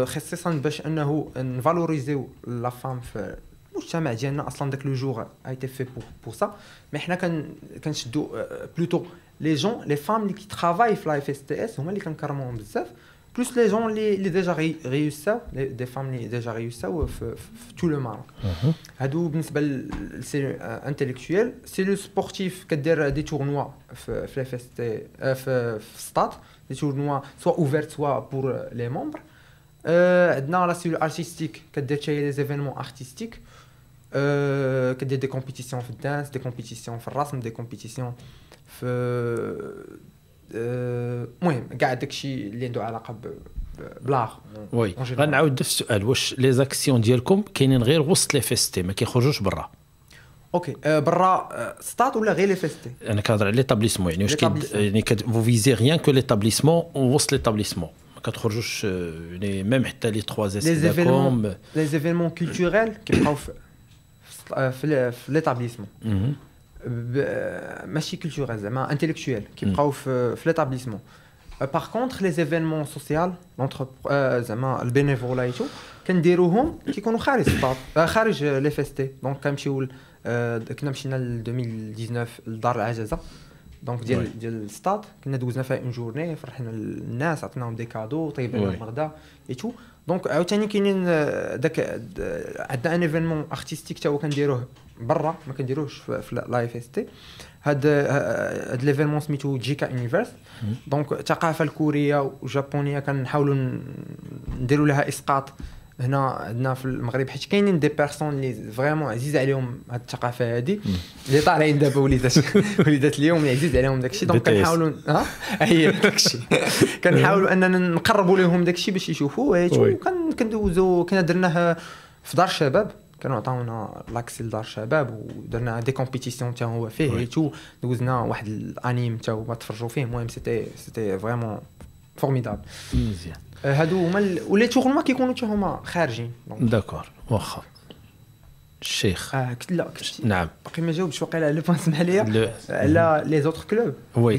Speaker 2: خصيصا باش انه نفالوريزيو لا فام في المجتمع ديالنا. اصلا داك لو جور a été fait pour ça. مي حنا كنشدو بلوتو لي جون لي فام اللي كيترافاي في لا اف اس تي اس هما اللي كنكرموهم بزاف plus les gens اللي déjà réussissent des femmes اللي déjà réussissent في tout le Maroc. هادو بالنسبه c'est intellectuel. c'est le sportif كدير دي tournois في اف اس تي في stade des tournois soit ouverts soit pour les membres. عندنا لا سيل artistique كدير حتى les événements artistiques. كدير des compétitions في الدانس des compétitions في الرسم des compétitions في المهم كاع داكشي اللي عنده علاقه بلاغ.
Speaker 1: وي غنعاود في السؤال واش لي زاكسيون ديالكم كاينين غير وسط لي فيستي ما كيخرجوش برا؟
Speaker 2: اوكي برا ستاد ولا غير لي فيستي؟
Speaker 1: انا كنهضر على ليتابليسمون يعني واش يعني فو فيزي ريان كو ليتابليسمون وسط ليتابليسمون ما كتخرجوش يعني ميم حتى لي 3 اس داكم
Speaker 2: لي زيفينمون كولتوريل كيبقاو في ليتابليسمون ماشي كولتوريل زعما انتيليكتويل كيبقاو في ليتابليسمون. باغ كونطخ لي زيفينمون سوسيال زعما البينيفولايتو كنديروهم كيكونوا خارج السطاد خارج لي فيستي. دونك كنمشيو كنا مشينا ل 2019 لدار العجزه دونك ديال السطاد كنا دوزنا فيها اون جورني فرحنا الناس عطيناهم دي كادو طيبنا لهم الغدا ايتو. دونك عاوتاني كاينين داك عندنا ان ايفينمون ارتستيك تا هو كنديروه برا ما كنديروهش في لا اف اس تي. هاد ليفينمون سميتو جيكا يونيفرس. دونك الثقافه الكوريه والجابونيه كنحاولوا نديروا لها اسقاط هنا عندنا في المغرب حيت كاينين دي بيرسون اللي فريمون عزيز عليهم هاد الثقافه هادي اللي طالعين دابا وليدات اليوم اللي عزيز عليهم داكشي. دونك كنحاولوا هي داكشي كنحاولوا اننا نقربوا لهم داكشي باش يشوفوه. كندوزو كنا درناه في دار الشباب كانوا عطاونا لاكسي لدار الشباب ودرنا دي كومبيتيسيون حتى هو فيه ايتو دوزنا واحد الانيم حتى هو تفرجوا فيه. المهم سيتي فريمون فورميدابل
Speaker 1: مزيان.
Speaker 2: هادو هما ولي تورنوا كيكونوا حتى هما خارجين.
Speaker 1: داكور واخا الشيخ
Speaker 2: كنت لا
Speaker 1: نعم
Speaker 2: باقي ما جاوبش واقيلا على بوان سمح لي على لي زوتر كلوب.
Speaker 1: وي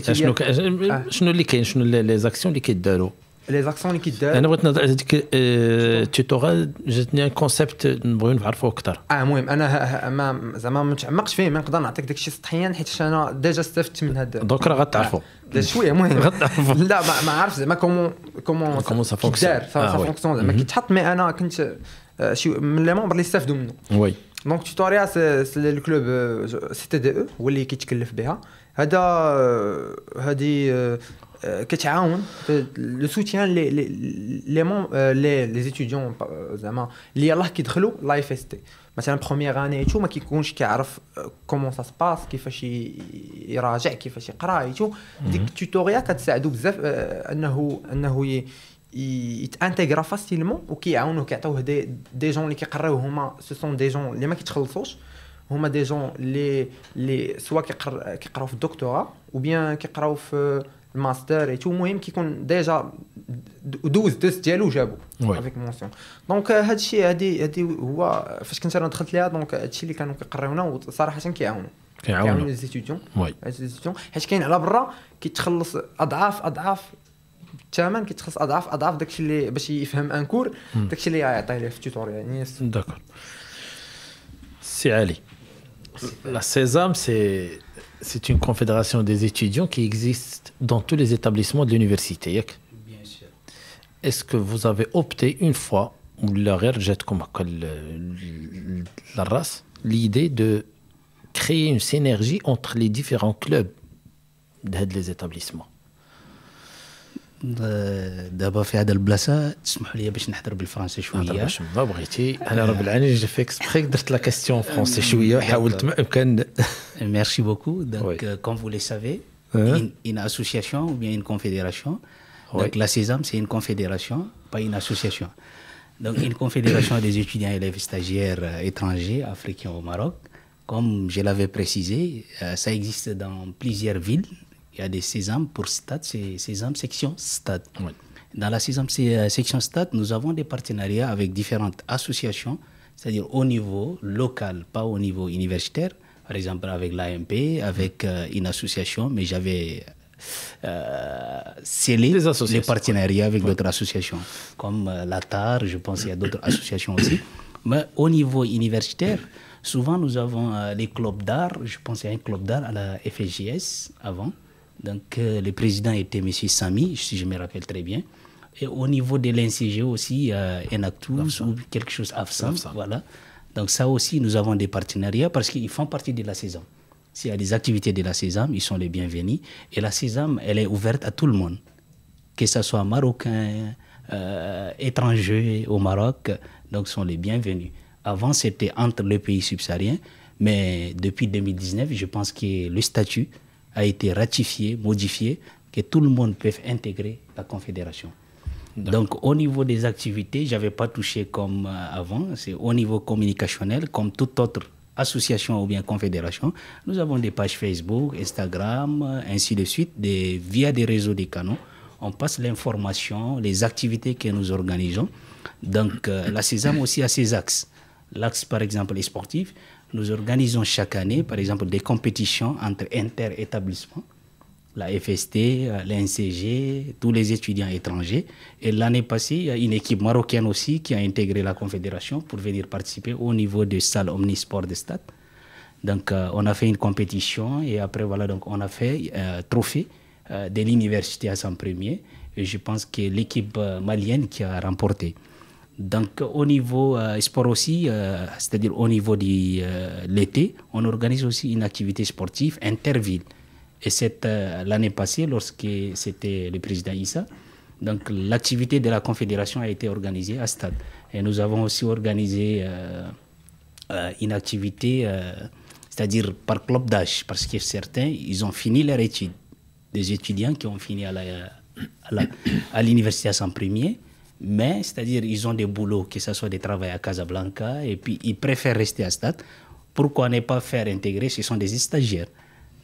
Speaker 1: شنو اللي كاين شنو لي زاكسيون اللي كيداروا
Speaker 2: لي زاكسيون اللي كيدار.
Speaker 1: انا بغيت نهضر على ديك تيتورال جاتني ان كونسيبت نبغيو نعرفوا اكثر.
Speaker 2: المهم انا ما زعما ما متعمقش فيه ما نقدر نعطيك داكشي سطحيا حيت انا ديجا استفدت من هذا
Speaker 1: دونك راه غتعرفوا
Speaker 2: شويه. المهم غتعرفوا لا ما عارف زعما كومون
Speaker 1: سا فونكسيون
Speaker 2: سا فونكسيون زعما كيتحط. مي انا كنت شي من لي ممبر اللي استافدوا منه.
Speaker 1: وي
Speaker 2: دونك توتوريا سي الكلوب سي تي دي او هو اللي كيتكلف بها. هادي كتعاون لو سوتيان لي ستوديون زعما اللي يلاه كيدخلوا لا اف اس تي مثلا بروميير اني ايتو ما كيكونش كيعرف كومون سا سباس كيفاش يراجع كيفاش يقرا ايتو. ديك التوتوريا كتساعدو بزاف انه يتانتيغرا فاسيلمون وكيعاونوه كيعطيوه دي جون اللي كيقراو هما سو سون دي جون اللي ما كيتخلصوش هما دي جون اللي سوا كيقراو في الدكتوراه او بيان كيقراو في الماستر ايتو. المهم كيكون ديجا دوز ديالو جابو افيك مونسيون. دونك هادشي هادي هو فاش كنت انا دخلت ليها. دونك هادشي اللي كانوا كيقراونا وصراحه كيعاونوا لي ستوديون حيت كاين على برا كيتخلص اضعاف الثمن كيتخلص اضعاف داكشي اللي باش يفهم ان كور داكشي اللي يعطيه ليه في التوتوريال يعني.
Speaker 1: داكور سي علي. La Sésame, c'est une confédération des étudiants qui existe dans tous les établissements de l'université.
Speaker 3: Bien sûr.
Speaker 1: Est-ce que vous avez opté une fois, ou la race, l'idée de créer une synergie entre les différents clubs des établissements?
Speaker 3: دابا في هذا البلاصه تسمحوا لي باش نحضر بالفرنسي شويه.
Speaker 1: باش ما بغيتي انا راه بالعاني جو فيك سبري درت لا كاستيون فرونسي شويه وحاولت ما امكن.
Speaker 3: Merci beaucoup. Donc comme vous le savez, une association ou bien une confédération. Donc la Sésame c'est une confédération, pas une association. Donc une confédération des étudiants et élèves stagiaires étrangers africains au Maroc. Comme je l'avais précisé, ça existe dans plusieurs villes Il y a des Sésame pour stade, c'est Sésame section stade.
Speaker 1: Oui.
Speaker 3: Dans la Sésame section stade, nous avons des partenariats avec différentes associations, c'est-à-dire au niveau local, pas au niveau universitaire. Par exemple, avec l'AMP, avec une association, mais j'avais scellé les partenariats avec d'autres associations, comme l'ATAR, je pense qu'il y a d'autres associations aussi. Mais au niveau universitaire, souvent nous avons les clubs d'art, je pense qu'il y a un club d'art à la FSJS avant. Donc le président était M. Sami, si je me rappelle très bien. Et au niveau de l'NCG aussi, Enactus ou quelque chose, AFSAM, voilà. Donc ça aussi, nous avons des partenariats parce qu'ils font partie de la Sésame. S'il y a des activités de la Sésame, ils sont les bienvenus. Et la Sésame, elle est ouverte à tout le monde, que ce soit marocain, étranger au Maroc, donc sont les bienvenus. Avant, c'était entre les pays subsahariens, mais depuis 2019, je pense que le statut a été ratifié, modifié, que tout le monde peut intégrer la Confédération. Donc, au niveau des activités, je n'avais pas touché comme avant. C'est au niveau communicationnel, comme toute autre association ou bien confédération. Nous avons des pages Facebook, Instagram, ainsi de suite, via des réseaux des canaux. On passe l'information, les activités que nous organisons. Donc, la Sésame aussi a ses axes. L'axe, par exemple, est sportif. Nous organisons chaque année, par exemple, des compétitions entre inter-établissements. La FST, l'NCG, tous les étudiants étrangers. Et l'année passée, il y a une équipe marocaine aussi qui a intégré la Confédération pour venir participer au niveau de salle omnisport de stade. Donc, on a fait une compétition et après, voilà, donc on a fait trophée de l'université à son premier. Et je pense que l'équipe malienne qui a remporté. Donc, au niveau sport aussi, c'est-à-dire au niveau de l'été, on organise aussi une activité sportive interville. Et l'année passée, lorsque c'était le président Issa, donc l'activité de la Confédération a été organisée à Stade. Et nous avons aussi organisé une activité, c'est-à-dire par club d'âge, parce que certains, ils ont fini leur étude. Des étudiants qui ont fini à l'université à son premier, mais c'est-à-dire ils ont des boulots, que ce soit des travaux à Casablanca, et puis ils préfèrent rester à Stade. Pourquoi ne pas faire intégrer? Ce sont des stagiaires.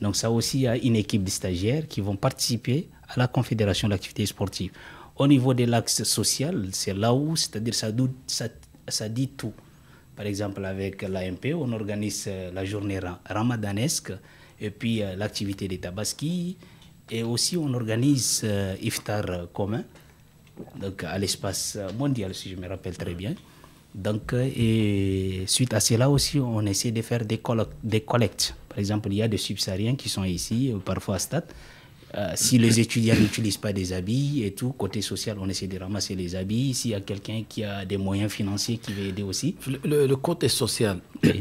Speaker 3: Donc ça aussi, il y a une équipe de stagiaires qui vont participer à la Confédération d'activité sportive. Au niveau de l'axe social, c'est là où, c'est-à-dire ça dit tout. Par exemple, avec l'AMP, on organise la journée ramadanesque, et puis l'activité des tabaski, et aussi on organise iftar commun, donc à l'espace mondial, si je me rappelle très bien. Donc, et suite à cela aussi, on essaie de faire des collectes. Par exemple, il y a des subsahariens qui sont ici, parfois à Stade. Si les étudiants n'utilisent pas des habits et tout, côté social, on essaie de ramasser les habits. S'il y a quelqu'un qui a des moyens financiers qui veut aider aussi.
Speaker 1: Le côté social, oui.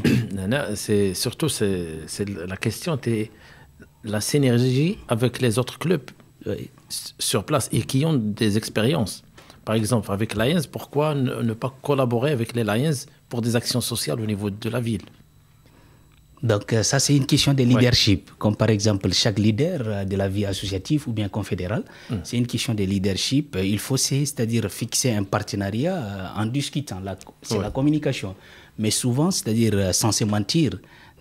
Speaker 1: C'est surtout la question de la synergie avec les autres clubs sur place et qui ont des expériences. Par exemple, avec Lions, pourquoi ne pas collaborer avec les Lions pour des actions sociales au niveau de la ville?
Speaker 3: Donc ça, c'est une question de leadership. Comme par exemple, chaque leader de la vie associative ou bien confédérale, c'est une question de leadership. Il faut, c'est-à-dire fixer un partenariat en discutant. C'est la communication. Mais souvent, c'est-à-dire sans se mentir.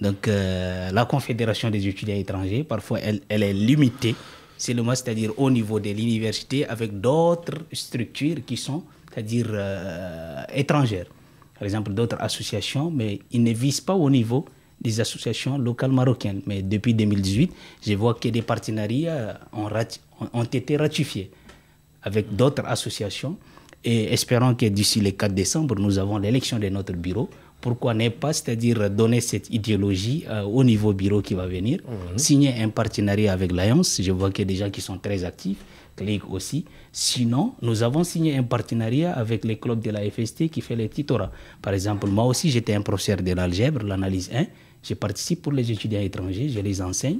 Speaker 3: Donc la Confédération des étudiants étrangers, parfois, elle est limitée. C'est-à-dire au niveau de l'université avec d'autres structures qui sont, c'est-à-dire étrangères. Par exemple, d'autres associations, mais ils ne visent pas au niveau des associations locales marocaines. Mais depuis 2018, je vois que des partenariats ont été ratifiés avec d'autres associations et espérons que d'ici le 4 décembre, nous avons l'élection de notre bureau. Pourquoi ne pas, c'est-à-dire donner cette idéologie au niveau bureau qui va venir, signer un partenariat avec l'Alliance. Je vois qu'il y a des gens qui sont très actifs, CLIC aussi. Sinon, nous avons signé un partenariat avec les clubs de la FST qui fait les tutorats. Par exemple, moi aussi, j'étais un professeur de l'algèbre, l'analyse 1. Je participe pour les étudiants étrangers, je les enseigne.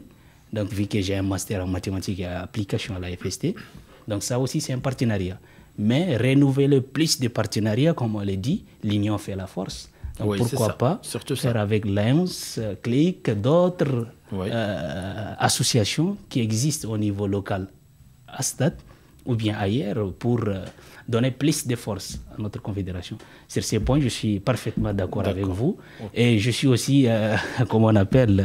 Speaker 3: Donc, vu que j'ai un master en mathématiques et application à la FST, donc ça aussi, c'est un partenariat. Mais renouveler plus de partenariats, comme on l'a dit, l'union fait la force. Donc pourquoi pas faire avec Lions, CLIC, d'autres associations qui existent au niveau local à Stade. ou bien ailleurs pour donner plus de force à notre confédération. Sur ces points, je suis parfaitement d'accord avec vous. Et je suis aussi, comme on appelle,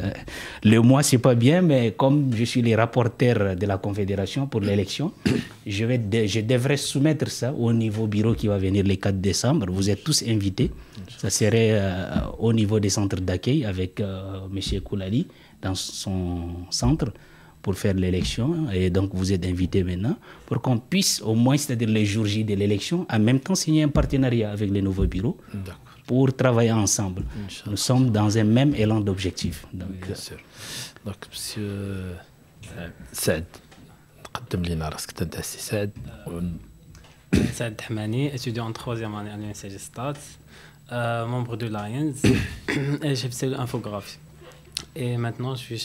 Speaker 3: le moi, c'est pas bien, mais comme je suis le rapporteur de la confédération pour l'élection, je devrais soumettre ça au niveau bureau qui va venir le 4 décembre. Vous êtes tous invités. Ça serait au niveau des centres d'accueil avec M. Koulali dans son centre pour faire l'élection. Et donc, vous êtes invités maintenant pour qu'on puisse, au moins, c'est-à-dire les jours J de l'élection, en même temps signer un partenariat avec les nouveaux bureaux pour travailler ensemble. Nous sommes dans un même élan d'objectif.
Speaker 1: Bien sûr. Donc, monsieur Saad, قدم لنا راسك انت السي سعد.
Speaker 5: Saad Hamani, étudiant en 3e année à l'Université Stats, membre de Lions et chef de infographie. Et maintenant, je suis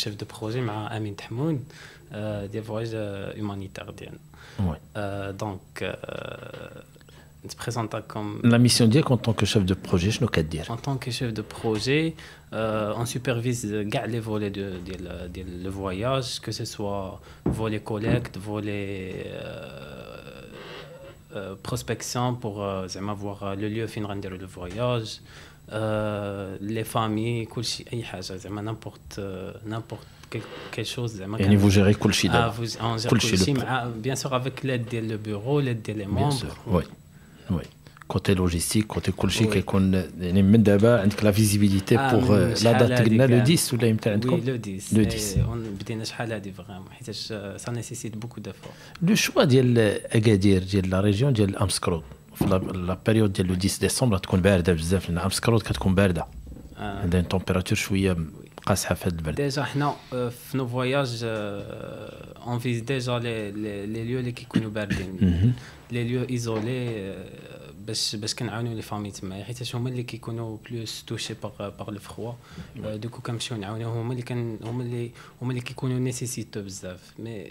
Speaker 5: chef de projet avec Amin Tahmoud, des voyages humanitaires. Donc, je te présente comme...
Speaker 1: La mission d'IEC en tant que chef de projet, je ne dire.
Speaker 5: En tant que chef de projet, on supervise les volets de voyage, que ce soit volet collecte, volet prospection pour voir le lieu fin rendre le voyage, les familles, n'importe quelque chose.
Speaker 1: Et vous gérez tout le
Speaker 5: on gère tout le bien sûr avec l'aide du bureau, l'aide des membres.
Speaker 1: Oui. Oui. Côté logistique, côté كلشي كيكون يعني من دابا عندك لا فيزيبيليتي بور لا دات قلنا لو 10 ولا امتى عندكم؟
Speaker 5: وي لو 10 بدينا شحال هادي فريمون حيتاش سا نيسيسيت بوكو دافور.
Speaker 1: لو شوا ديال اكادير ديال لا ريجيون ديال امسكرود في لا بيريود ديال لو 10 ديسمبر تكون بارده بزاف لان امسكرود كتكون بارده عندها تمبيراتور شويه قاصحه في هذا البرد.
Speaker 5: ديجا حنا في نو فواياج اون فيز ديجا لي ليو اللي كيكونوا باردين لي ليو ايزولي باش كنعاونوا لي فامي تما حيت هما اللي كيكونوا بلوس توشي باغ لو فروا دوكو كنمشيو نعاونوهم هما اللي كيكونوا نيسيسيتو بزاف مي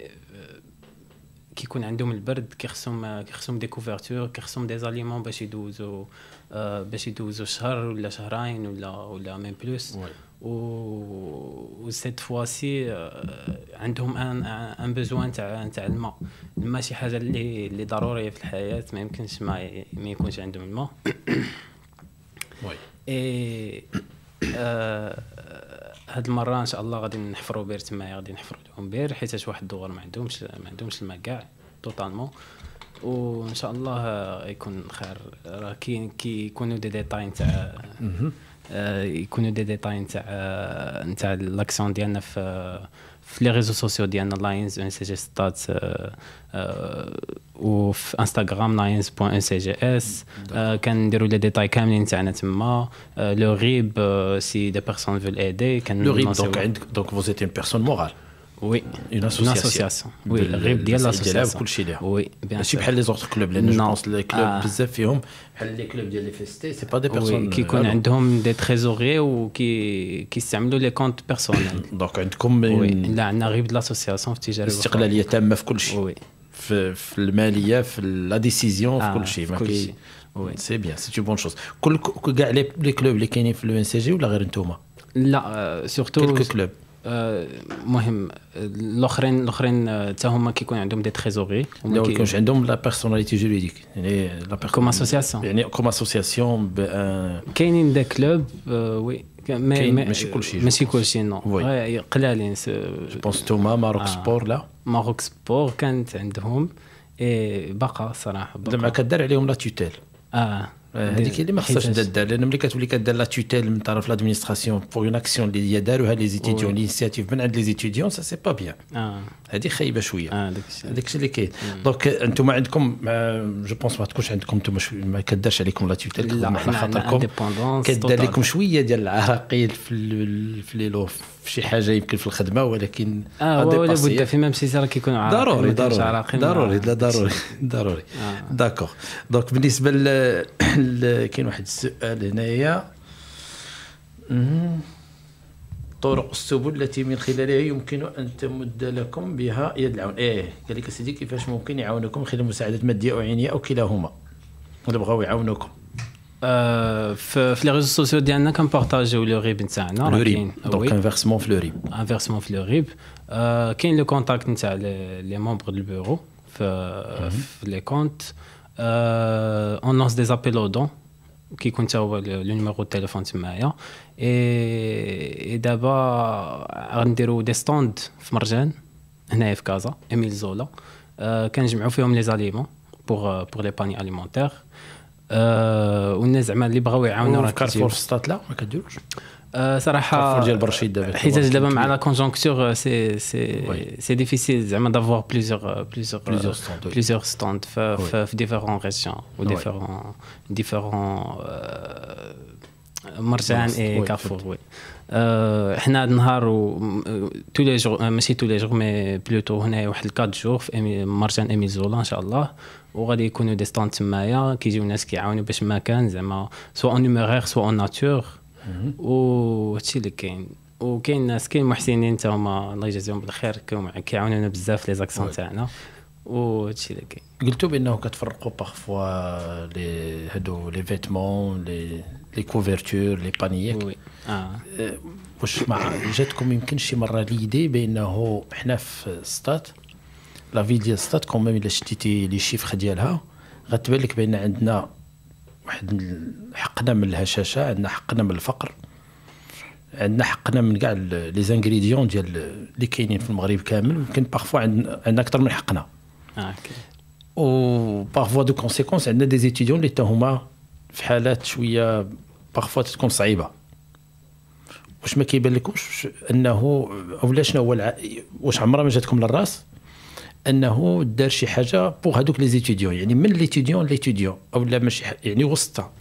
Speaker 5: كيكون عندهم البرد كيخصهم دي كوفرتور كيخصهم دي زاليمون باش يدوزو شهر ولا شهرين ولا ميم بلوس و سيت فواسي عندهم ان بوزوان تاع الماء شي حاجه اللي ضروريه في الحياه ما يمكنش ما يكونش عندهم الماء اي هاد المره ان شاء الله غادي نحفروا بير تما غادي نحفروا لهم بير حيت واحد الدور ما عندهمش الماء كاع توتالمون وان شاء الله يكون خير راه كيكونوا دي ديتاي تاع يكونوا دي ديتاي نتاع لاكسيون ديالنا في لي ريزو سوسيو ديالنا لاينز ان سي جي ستات وفي انستغرام لاينز.ncgs كنديروا لي ديتاي كاملين تاعنا تما لو غيب سي دي بيرسون فول ايدي
Speaker 1: لو غيب دونك فوز ايت اون بيرسون مورال.
Speaker 5: وي
Speaker 1: اون اسوسياسيون
Speaker 5: وي الغيب ديال لاسوسياسيون
Speaker 1: كلشي ليها
Speaker 5: وي
Speaker 1: ماشي بحال لي زوطر كلوب لان جو بونس لي كلوب بزاف فيهم بحال لي كلوب ديال لي فيستي سي با دي بيرسون
Speaker 5: كيكون عندهم دي تريزوري كيستعملوا لي كونت بيرسونيل
Speaker 1: دونك عندكم
Speaker 5: لا عندنا غيب لاسوسياسيون في التجاره
Speaker 1: استقلاليه تامه في كلشي
Speaker 5: وي
Speaker 1: في الماليه في لا ديسيزيون في كلشي ما كاين سي بيان سي بون شوز كاع لي كلوب اللي كاينين في لو ان سي جي ولا غير نتوما؟
Speaker 5: لا سورتو
Speaker 1: كلكو كلوب
Speaker 5: مهم الاخرين حتى هما كيكون عندهم دي تريزوري
Speaker 1: ما كيكونش عندهم لا بيرسوناليتي جوريديك يعني لا
Speaker 5: كوم اسوسياسيون
Speaker 1: يعني كوم اسوسياسيون
Speaker 5: كاينين دي كلوب وي
Speaker 1: ماشي كلشي
Speaker 5: نو قلالين
Speaker 1: جو بونس توما ماروك سبور لا
Speaker 5: ماروك سبور كانت عندهم باقا صراحه
Speaker 1: زعما كدار عليهم لا توتيل هذيك اللي ما خصهاش دار لان ملي كتولي كدار لا توتيل من طرف لادمينستراسيون بور اون اكسيون اللي داروها لي زيتيديون لينيسياتيف من عند لي زيتيديون سا سي با بيان هذه خايبه شويه داك الشيء اللي كاين دونك انتم عندكم جو بونس ما تكونش عندكم انتم ما كدارش عليكم لا توتيل على خاطركم كدار لكم شويه ديال العراقيل في لي لو في شي حاجه يمكن في الخدمه ولكن
Speaker 5: ولا بد في ميم سي راه كيكونوا
Speaker 1: عراقيل ضروري داكور دونك بالنسبه كاين واحد السؤال هنايا طرق السبل التي من خلالها يمكن ان تمد لكم بها يد العون قال لك سيدي كيفاش ممكن يعاونكم خلال مساعده ماديه او عينيه او كلاهما ولا بغاو يعاونوكم
Speaker 5: في لي ريزو سوسيو ديالنا كنبارطاجيو لو ريب نتاعنا
Speaker 1: راه كاين دونك انفيرسمون في لو ريب
Speaker 5: كاين لو كونتاكت نتاع لي ممبر دو البيرو في لي كونت اون لانس دي زابيل او دون كيكون حتى هو لو نيميرو التليفون تمايا اي دابا غنديروا دي ستاند في مرجان هنايا في كازا ايميل زولا كنجمعوا فيهم لي زاليمون بوغ لي باني اليمونتير والناس زعما اللي بغاو يعاونوا راه
Speaker 1: كارفور في السطات لا ما كديروش
Speaker 5: صراحه
Speaker 1: كارفور ديال برشيد دابا
Speaker 5: حيت دابا مع لا كونجونكتور سي ديفيسيل زعما دافوار بليزيور ستاند في ديفيرون ريجيون و ديفيرون مرجان اي كارفور وي حنا هاد النهار تو لي جور ماشي تو لي جور مي بلوتو هنايا واحد 4 جور في مرجان ايميل زولا ان شاء الله وغادي يكونوا دي ستاند تمايا كيجيو ناس كيعاونوا باش ما كان زعما سوا اون نيميرير سوا اون ناتور وهادشي اللي كاين وكاين ناس كاين محسنين حتى هما الله يجازيهم بالخير كيعاونونا بزاف لي زاكسون تاعنا وهادشي اللي كاين
Speaker 1: قلتوا بانه كتفرقوا بارفوا لي هادو لي فيتمون لي كوفرتور لي بانييك
Speaker 5: وي
Speaker 1: واش مع جاتكم يمكن شي مره ليدي بانه حنا في ستات لا في ديال ستات كوميم الا شتيتي لي شيفر ديالها غتبان لك بان عندنا واحد حقنا من الهشاشه عندنا حقنا من الفقر عندنا حقنا من كاع لي زانغريديون ديال اللي كاينين في المغرب كامل يمكن بارفوا عندنا اكثر من حقنا و بارفوا دو كونسيكونس عندنا دي زيتيديون اللي هما في حالات شويه بارفوا تكون صعيبه واش ما كيبان لكمش انه اولا شنو هو واش عمرها ما جاتكم للراس انه دار شي حاجه بوغ هذوك لي زيتيديون يعني من ليتيديون اولا ماشي يعني وسطها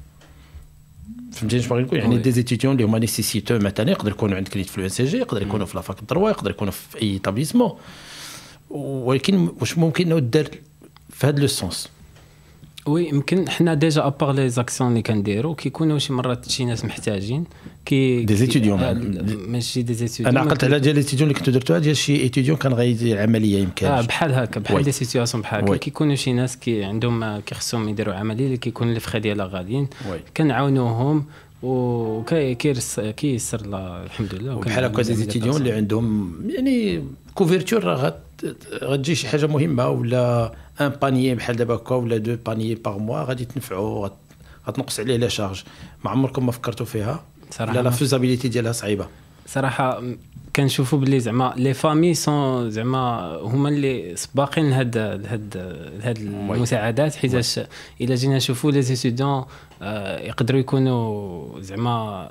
Speaker 1: فهمتيني اش باغي نقول يعني دي زيتيديون اللي هما نيسيسيتو مثلا يقدر يكونوا عند كليت في الان سي جي يقدر يكونوا في لافاك الدروا يقدر يكونوا في اي ايتابليسمون ولكن واش ممكن انه دار في هذا لو سونس
Speaker 5: وي يمكن حنا ديجا ابار لي زاكسيون اللي كنديروا كيكونوا شي مرات شي ناس محتاجين
Speaker 1: دي زيتيديون
Speaker 5: ماشي دي زيتيديون
Speaker 1: انا عقلت على ديال ليتيديون اللي كنتو درتوها ديال شي ايتيديون كان غيدير عمليه يمكن
Speaker 5: بحال هكا بحال دي سيتوياسيون بحال هكا كيكونوا شي ناس عندهم كيخصهم يديروا عمليه اللي كيكون لي فخي ديالها غاديين كنعاونوهم كيسر الله الحمد لله
Speaker 1: بحال هكا دي زيتيديون اللي عندهم يعني كوفرتور غتجي شي حاجه مهمه ولا ان بانيي بحال دابا هكا ولا دو بانيي باغ موا غادي تنفعوا غتنقص عليه لا شارج ما عمركم ما فكرتوا فيها لا لا فيزابيليتي ديالها صعيبه
Speaker 5: صراحه كنشوفوا باللي زعما لي فامي سون زعما هما اللي سباقين هاد المساعدات حيتاش الا جينا نشوفوا لي ستوديون يقدروا يكونوا زعما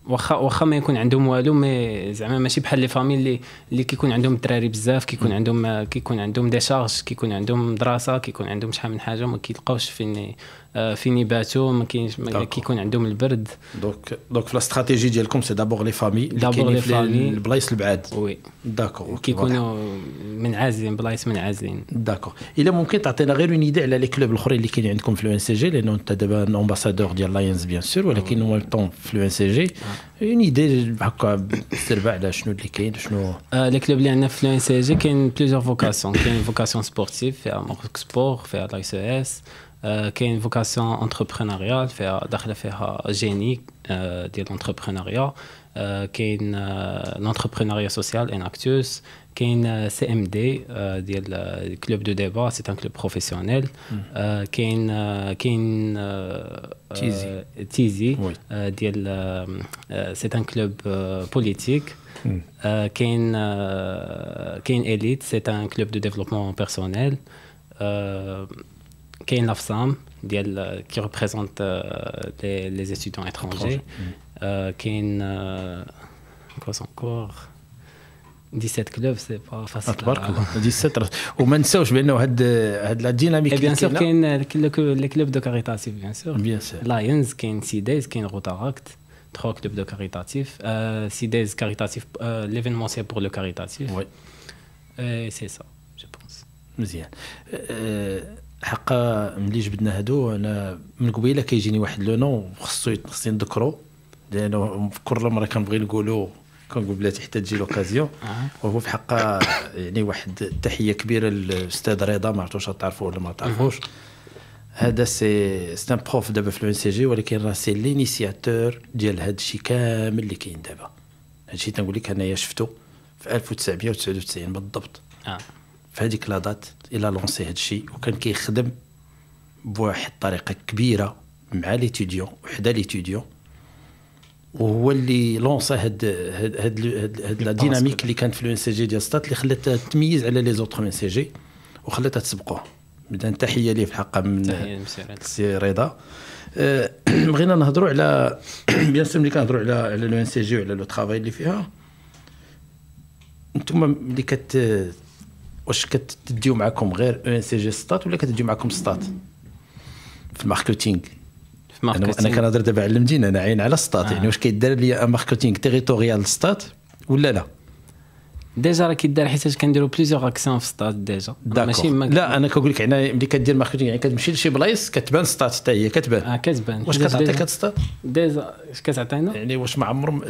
Speaker 5: واخا ما يكون عندهم والو مي زعما ماشي بحال لي فامي اللي كيكون عندهم الدراري بزاف كيكون عندهم دي شارج كيكون عندهم دراسه كيكون عندهم شحال من حاجه ما كيلقاوش فين يباتوا ما كاينش كيكون عندهم البرد
Speaker 1: دونك في الاستراتيجي ديالكم سي دابور لي فامي اللي كاينين في البلايص البعاد
Speaker 5: وي
Speaker 1: داكور
Speaker 5: كيكونوا منعزلين بلايص منعزلين
Speaker 1: داكور الا ممكن تعطينا غير اون ايدي على لي كلوب الاخرين اللي كاينين عندكم في لو ان سي جي لانه انت دابا امباسادور ديال لاينز بيان سور ولكن هو طون في لو ان سي جي اون ايدي هكا سربع على شنو اللي كاين شنو
Speaker 5: لي كلوب اللي عندنا في لو ان سي جي كاين بليزيور فوكاسيون كاين فوكاسيون سبورتيف فيها مارك سبور فيها لاي سي اس كاين فوكاسيون انتربرونيريال فيها داخله فيها جيني ديال الانتربرونيريا كاين l'entrepreneuriat social اناكتوس كاين سي ام دي ديال كلوب دو ديبا سي ان كلوب بروفيسيونيل كاين تيزي ديال سي ان كلوب بوليتيك كاين اليت سي ان كلوب دو ديفلوبمون بيرسونيل كاين لافسام ديال كي ريبريزونت لي étudiants étrangers كاين كوا encore 17 كلوب سي با فاسيل
Speaker 1: تبارك الله 17 وما نساوش بانه هاد لا ديناميك
Speaker 5: بيان سور كاين لي كلوب دو كاريتاتيف بيان سور لاينز كاين سيديز كاين روتاراكت 3 كلوب دو كاريتاتيف سيديز كاريتاتيف ليفينمونسيال بور لو كاريتاتيف وي سي سا جو بونس
Speaker 1: مزيان حقا ملي جبدنا هادو انا من قبيله كيجيني واحد لو نون خصو نذكرو لانه كل مره كنبغي نقولو كنقول بلاتي حتى تجي لوكازيون وهو في حقا يعني واحد التحيه كبيره للاستاذ رضا ما عرفتوش تعرفوه ولا ما تعرفوش هذا سي ان بروف دابا في لو ان سي جي ولكن راه سي لينيسياتور ديال هذا الشيء كامل اللي كاين دابا هذا الشيء تنقول لك انايا شفتو في 1999 بالضبط في هذيك لا دات الى لونسي هذا الشيء وكان كيخدم بواحد الطريقه كبيره مع ليتيديون وحدا ليتيديون وهو اللي لونسا هاد لا ديناميك اللي كانت في الان سي جي ديال ستات اللي خلاتها تميز على لي زوتر ان سي جي وخلاتها تسبقوها. بدنا تحيه ليه في الحقيقه من سي رضا. بغينا نهضروا على بيان سور ملي كنهضروا على لو ان سي جي وعلى لو طرافاي اللي فيها. نتوما ملي واش كتديو معكم غير ان سي جي ستات ولا كتديو معكم ستات في الماركتينغ؟ انا كنهضر دابا على المدينه، انا عاين على ستات. يعني واش كيدار لي ماركتينغ تيريتوريال ستات ولا لا؟
Speaker 5: ديجا راه كيدار حيت كنديروا بليزيور اكسيون في ستاد ديجا
Speaker 1: ماشي لا انا كنقول لك يعني ملي كدير ماركتينغ يعني كتمشي لشي بلايص كتبان ستات حتى هي كتبان
Speaker 5: كتبان.
Speaker 1: واش كتعطيك ستات
Speaker 5: ديجا اش كتعطينا
Speaker 1: يعني واش ما عمرهم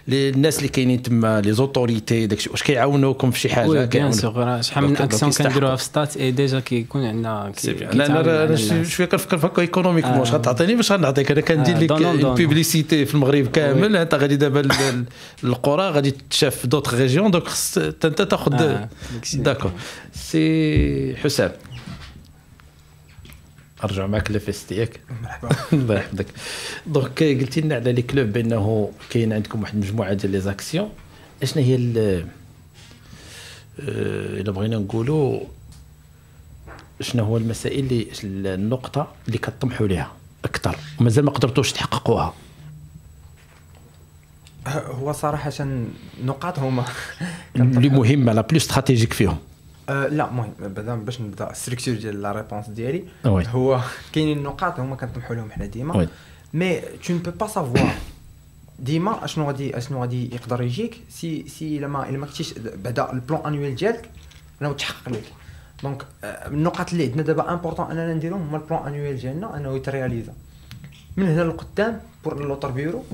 Speaker 1: الناس اللي كاينين تما لي زوتوريتي داكشي واش كيعاونوكم في شي حاجه؟
Speaker 5: بيان سور شحال من اكسيون كنديروها في ستات اي ديجا كيكون عندنا
Speaker 1: انا شويه كنفكر فكا ايكونوميك واش غتعطيني باش غنعطيك انا كندير لك البوبليسيتي في المغرب كامل انت غادي دابا القرى غادي تشاف في دوطخ ريجيون دونك انت تاخذ داكور. سي حسام ارجع معك لفيست ياك.
Speaker 2: مرحبا.
Speaker 1: الله يحفظك. دونك قلتي لنا على لي كلوب بانه كاين عندكم واحد المجموعه ديال لي زاكسيون. اشنا هي الا بغينا نقولوا شنو هو المسائل اللي النقطه اللي كطمحوا ليها اكثر ومازال ما قدرتوش تحققوها؟
Speaker 2: هو صراحه نقاط هما
Speaker 1: اللي مهمه لا بلو استراتيجيك فيهم.
Speaker 2: لا المهم باش نبدا الستركتور ديال لا ريبونس ديالي
Speaker 1: وي.
Speaker 2: هو كاينين النقاط هما كنطمحوا لهم حنا ديما مي تو نو با سافوار ديما اشنو غادي يقدر يجيك سي الا ما كنتيش بعدا البلان انويل ديالك انه تحقق لك. دونك النقاط اللي عندنا دابا امبورطون اننا نديرهم هما البلان انويل ديالنا انه يترياليزا من هنا للقدام بور لوتر بيرو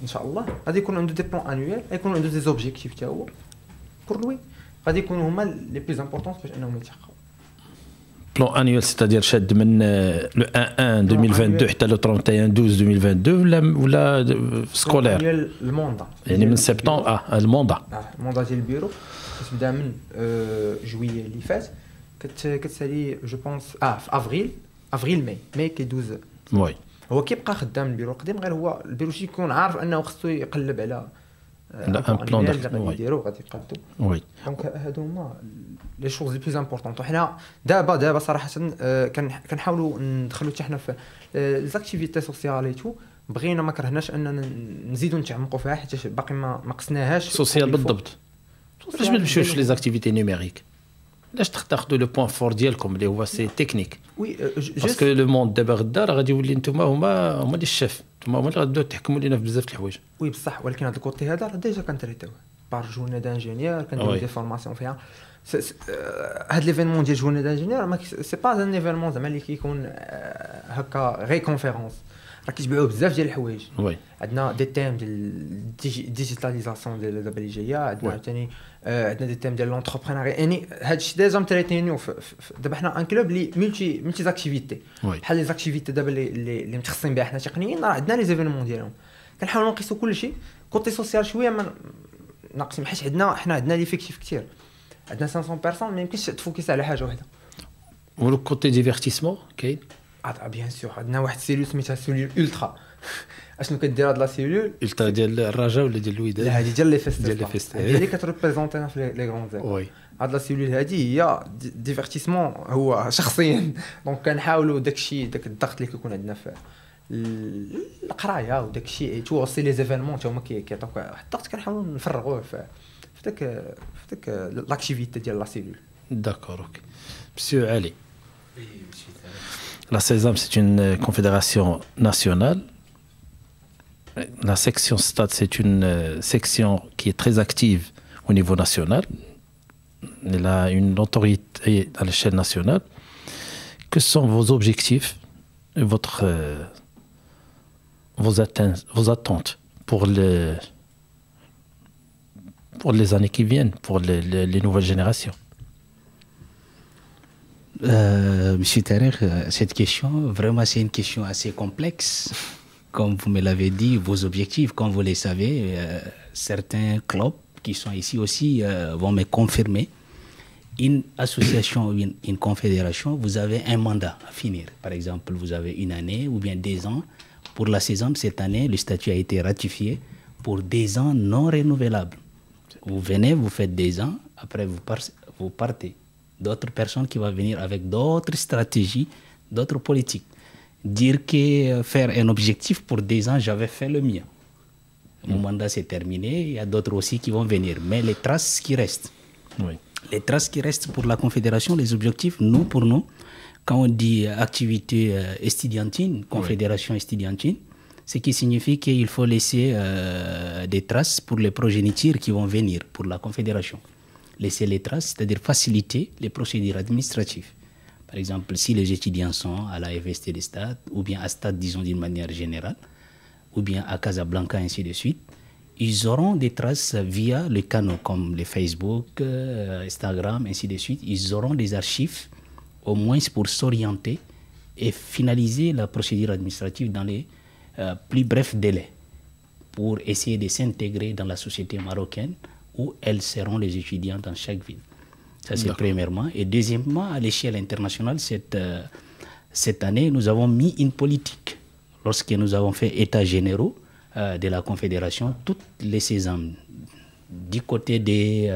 Speaker 2: ان شاء الله غادي يكون عنده دي بلان انويل غيكون عنده دي زوبجيكتيف حتى هو بور لوي غادي يكونوا هما لي بليز امبورطون باش انهم يتحققوا.
Speaker 1: بلان انويل سيتادير شاد من لو 1 2022 حتى لو 31 12 2022 ولا سكولير
Speaker 2: الموندا
Speaker 1: يعني من سبتمبر الموندا
Speaker 2: الموندا ديال البيرو كتبدا من جويي اللي فات كتسالي جو بونس في افريل ماي كيدوز.
Speaker 1: وي
Speaker 2: هو كيبقى خدام البيرو القديم غير هو البيرو شي يكون عارف انه خصو يقلب على
Speaker 1: لا ان بلان
Speaker 2: غادي يديرو غادي يقادو.
Speaker 1: وي
Speaker 2: دونك هادو هما لي شوز لي بلوز امبورطون. وحنا دابا صراحه كنحاولوا ندخلوا حتى حنا في ليزاكتيفيتي سوسيال اي تو. بغينا ما كرهناش اننا نزيدوا نتعمقوا فيها حيت باقي ما قسناهاش
Speaker 1: سوسيال بالضبط. علاش ما نمشيوش لي زاكتيفيتي نيميريك؟ علاش تاخذوا لو بوين فور ديالكم اللي هو سي تكنيك؟
Speaker 2: وي
Speaker 1: باسكو لو موند دابا غدا راه غادي يولي نتوما هما لي الشيف نتوما هما اللي غاديو تحكموا لينا في بزاف د الحوايج.
Speaker 2: وي بصح ولكن هذا الكوتي هذا راه ديجا كنتريتوه بار جورني دانجينيور كنديروا دي فورماسيون فيها. هاد ليفينمون ديال جورني دانجينيور سي با ان ايفينمون زعما اللي كيكون هكا غير كونفيرونس راه كيتبعوا بزاف ديال الحوايج. عندنا دي تيم ديال ديجيتاليزاسيون ديال دابا اللي جايه عندنا ثاني عندنا دي تيم ديال لونتربرونيا يعني هادشي ديجا متريتينيو دابا حنا ان كلوب اللي ملتي زاكتيفيتي بحال لي زاكتيفيتي دابا اللي متخصصين بها حنا تقنيين راه عندنا لي زيفينمون ديالهم كنحاولوا نقيسوا كلشي كوتي سوسيال شويه ما ناقصين حيت حنا عندنا ليفيكتيف كثير عندنا 500 بيرسون ما يمكنش تفوكس على حاجه واحده.
Speaker 1: ولو كوتي ديفيرتيسمون كاين
Speaker 2: بيان سور عندنا واحد سيلول سميتها سيلول الترا. اشنو كدير هاد لا سيلول
Speaker 1: الترا ديال الرجاء ولا ديال الوداد؟
Speaker 2: لا هذه ديال لي فيست هذه اللي كتريبريزونتينا في لي غران زيك.
Speaker 1: وي
Speaker 2: هاد لا سيلول هذه هي ديفيرتيسمون هو شخصيا دونك كنحاولوا داكشي داك الضغط اللي كيكون عندنا في القرايه وداكشي تو سي لي زيفينمون تا هما كيعطيوك واحد الضغط كنحاولوا نفرغوه في داك لاكتيفيتي ديال لا سيلول.
Speaker 1: داكور اوكي. مسيو علي la CESAM c'est une confédération nationale. La section Stade c'est une section qui est très active au niveau national. Elle a une autorité à l'échelle nationale. Que sont vos objectifs et vos attentes pour les années qui viennent, pour les nouvelles générations?
Speaker 3: Monsieur Tariq, cette question, vraiment, c'est une question assez complexe. Comme vous me l'avez dit, vos objectifs, comme vous les savez, certains clubs qui sont ici aussi vont me confirmer une association ou une confédération, vous avez un mandat à finir. Par exemple, vous avez une année ou bien 2 ans. Pour la saison de cette année, le statut a été ratifié pour 2 ans non renouvelables. Vous venez, vous faites 2 ans, après vous partez. D'autres personnes qui vont venir avec d'autres stratégies, d'autres politiques. Dire que faire un objectif pour 2 ans, j'avais fait le mien. Mon mandat s'est terminé, il y a d'autres aussi qui vont venir. Mais les traces qui restent, les traces qui restent pour la Confédération, les objectifs, pour nous, quand on dit activité estudiantine, Confédération estudiantine, ce qui signifie qu'il faut laisser des traces pour les progénitures qui vont venir pour la Confédération. Laisser les traces, c'est-à-dire faciliter les procédures administratives. Par exemple, si les étudiants sont à la FST des Stades, ou bien à Stade, disons d'une manière générale, ou bien à Casablanca, ainsi de suite, ils auront des traces via les canaux comme les Facebook, Instagram, ainsi de suite. Ils auront des archives, au moins pour s'orienter et finaliser la procédure administrative dans les plus brefs délais, pour essayer de s'intégrer dans la société marocaine où elles seront les étudiants dans chaque ville. Ça, c'est premièrement. Et deuxièmement, à l'échelle internationale, cette année, nous avons mis une politique. Lorsque nous avons fait état généraux de la Confédération, toutes les saisons, du côté des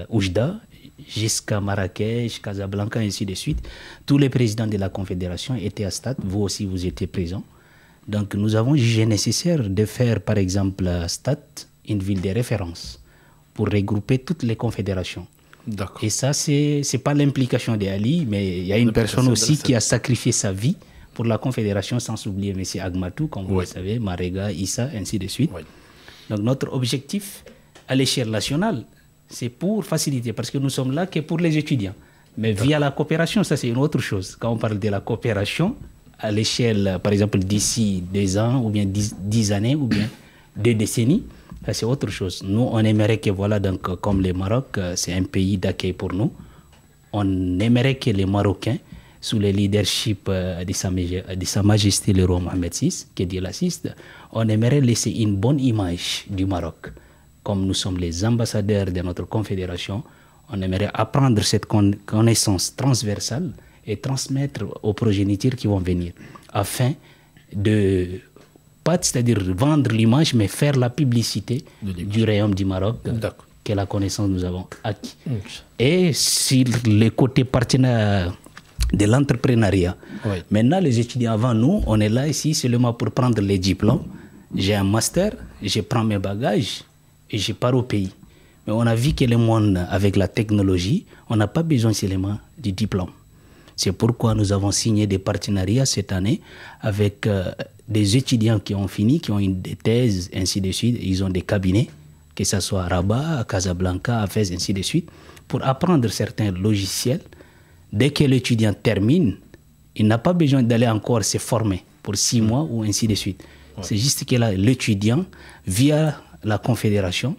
Speaker 3: Oujda jusqu'à Marrakech, Casablanca, ainsi de suite, tous les présidents de la Confédération étaient à Stade. Vous aussi, vous étiez présents. Donc, nous avons jugé nécessaire de faire, par exemple, à Stade, une ville de référence pour regrouper toutes les confédérations. Et ça, c'est pas l'implication d'Ali, mais il y a une personne aussi qui a sacrifié sa vie pour la Confédération, sans oublier M. Agmatou, comme vous le savez, Marega, Issa, ainsi de suite. Donc, notre objectif à l'échelle nationale, c'est pour faciliter, parce que nous sommes là que pour les étudiants. Mais via la coopération, ça c'est une autre chose. Quand on parle de la coopération, à l'échelle, par exemple, d'ici 2 ans, ou bien 10 années, ou bien 2 décennies, ça c'est autre chose. Nous, on aimerait que, voilà, donc, comme le Maroc, c'est un pays d'accueil pour nous, on aimerait que les Marocains, sous le leadership de Sa Majesté le roi Mohamed VI, que Dieu l'assiste, on aimerait laisser une bonne image du Maroc. Comme nous sommes les ambassadeurs de notre confédération, on aimerait apprendre cette connaissance transversale et transmettre aux progénitures qui vont venir, afin de, pas c'est-à-dire vendre l'image, mais faire la publicité du royaume du Maroc, que la connaissance nous avons acquis. Et sur le côté partenaire de l'entrepreneuriat, maintenant les étudiants avant nous, on est là ici seulement pour prendre les diplômes. J'ai un master, je prends mes bagages et je pars au pays. Mais on a vu que le monde, avec la technologie, on n'a pas besoin seulement du diplôme. C'est pourquoi nous avons signé des partenariats cette année avec des étudiants qui ont fini, qui ont des thèses, ainsi de suite. Ils ont des cabinets, que ce soit à Rabat, à Casablanca, à Fès, ainsi de suite, pour apprendre certains logiciels. Dès que l'étudiant termine, il n'a pas besoin d'aller encore se former pour 6 mois ou ainsi de suite. C'est juste que l'étudiant, via la Confédération,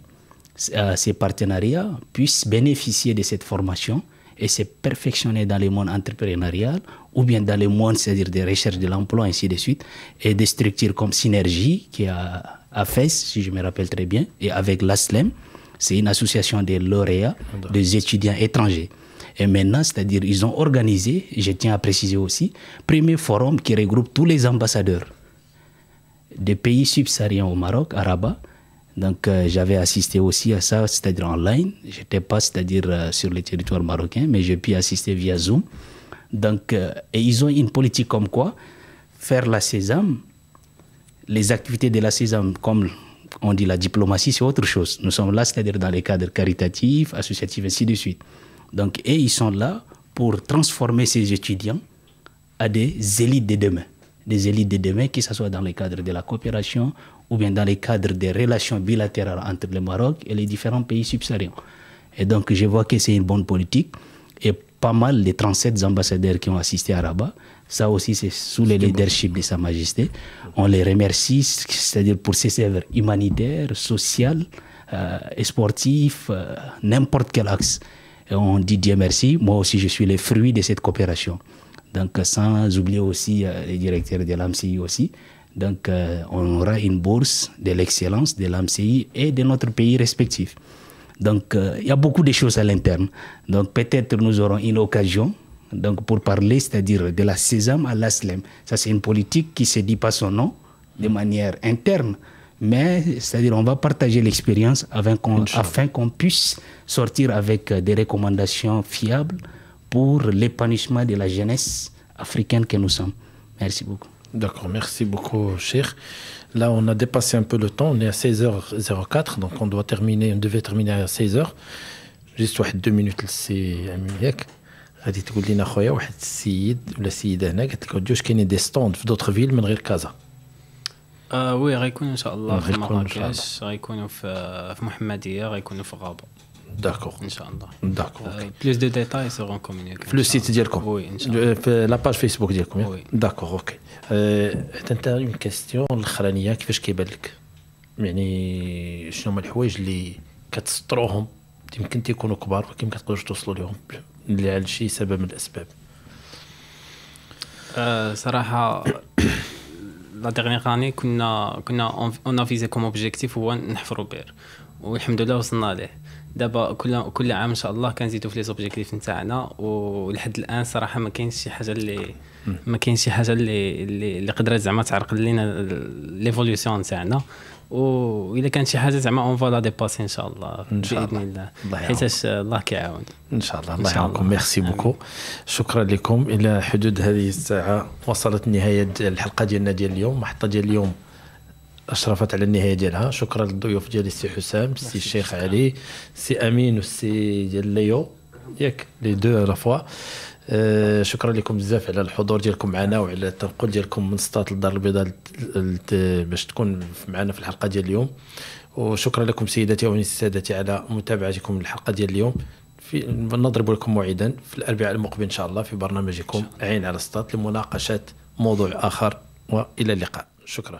Speaker 3: ces partenariats, puisse bénéficier de cette formation et se perfectionner dans le monde entrepreneurial ou bien dans le monde, c'est-à-dire des recherches de l'emploi, ainsi de suite, et des structures comme Synergie, qui est à Fès, si je me rappelle très bien, et avec l'ASLEM, c'est une association des lauréats des étudiants étrangers. Et maintenant, c'est-à-dire, ils ont organisé, je tiens à préciser aussi, premier forum qui regroupe tous les ambassadeurs des pays subsahariens au Maroc, à Rabat. Donc, j'avais assisté aussi à ça, c'est-à-dire en ligne. Je n'étais pas, c'est-à-dire sur le territoire marocain, mais j'ai pu assister via Zoom. Donc, et ils ont une politique comme quoi faire la sésame, les activités de la sésame, comme on dit la diplomatie, c'est autre chose. Nous sommes là, c'est-à-dire dans les cadres caritatifs, associatifs, ainsi de suite. Donc, et ils sont là pour transformer ces étudiants à des élites de demain. Des élites de demain, que ce soit dans le cadre de la coopération ou bien dans le cadre des relations bilatérales entre le Maroc et les différents pays subsahariens. Et donc, je vois que c'est une bonne politique. Et pas mal les 37 ambassadeurs qui ont assisté à Rabat, ça aussi, c'est sous le leadership de Sa Majesté. On les remercie, c'est-à-dire pour ces œuvres humanitaires, sociales, et sportives, n'importe quel axe. Et on dit Dieu merci. Moi aussi, je suis le fruit de cette coopération. Donc, sans oublier aussi les directeurs de l'AMCI aussi. Donc, on aura une bourse de l'excellence de l'AMCI et de notre pays respectif. Donc, il y a beaucoup de choses à l'interne. Donc, peut-être nous aurons une occasion donc, pour parler, c'est-à-dire de la sésame à l'aslem. Ça, c'est une politique qui ne se dit pas son nom de manière interne, mais c'est-à-dire on va partager l'expérience afin qu'on puisse sortir avec des recommandations fiables pour l'épanouissement de la jeunesse africaine que nous sommes. Merci beaucoup.
Speaker 1: D'accord, merci beaucoup, Cheikh. Là, on a dépassé un peu le temps, on est à 16h04, donc on devait terminer à 16h. Juste 2 minutes للسي أمين ياك غادي تقول لنا خويا واحد السيد ولا سيدة هنا قالت لك واش كاينين دي ستوند في دوطخ فيل من غير كازا.
Speaker 5: وي غيكونوا ان شاء الله في مراكش، غيكونوا في محمديه، غيكونوا في غابه. داكور ان شاء الله. داكور بلوس دو ديتاي سيرون كومونيكي
Speaker 1: في لو سيت ديالكم.
Speaker 5: وي ان شاء الله
Speaker 1: في لا باج فيسبوك ديالكم. داكور اوكي. حتى انت اون كاستيون الاخرانيه كيفاش كيبان لك؟ يعني شنو هما الحوايج اللي كتسطروهم يمكن تيكونوا كبار ولكن ما كتقدروش توصلوا لهم على شي سبب من الاسباب؟
Speaker 5: صراحه لا ديرنيير اني كنا اون فيزي كوم اوبجيكتيف هو نحفروا بير، والحمد لله وصلنا ليه. دابا كل عام ان شاء الله كنزيدوا في لي زوبجيكتيف نتاعنا، ولحد الان صراحه ما كاينش شي حاجه اللي قدرت زعما تعرقل لينا ليفوليوشن نتاعنا، واذا كانت شي حاجه زعما اون فوالا ديباسي ان شاء الله باذن الله، حيت الله كيعاون
Speaker 1: ان شاء الله. الله يعاونكم. ميرسي بوكو، شكرا لكم. الى حدود هذه الساعه وصلت نهايه الحلقه ديالنا ديال اليوم. المحطه ديال اليوم اشرفت على النهايه ديالها. شكرا للضيوف ديالي السي حسام، السي الشيخ علي، السي امين والسي ديال ليو ياك لي دو على فوا. شكرا لكم بزاف على الحضور ديالكم معنا وعلى التنقل ديالكم من سطات الدار البيضاء باش تكون معنا في الحلقه ديال اليوم. وشكرا لكم سيداتي وسادتي على متابعتكم للحلقه ديال اليوم. نضرب لكم موعدا في الاربعاء المقبل ان شاء الله في برنامجكم عين على سطات لمناقشه موضوع اخر، والى اللقاء. شكرا.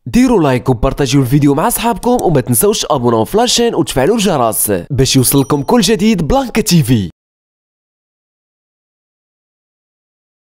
Speaker 6: ديروا لايك وبارطاجيو الفيديو مع اصحابكم، وما تنسوش ابوناو في لاشين وتفعلوا الجرس باش يوصلكم كل جديد. بلانكا تيفي.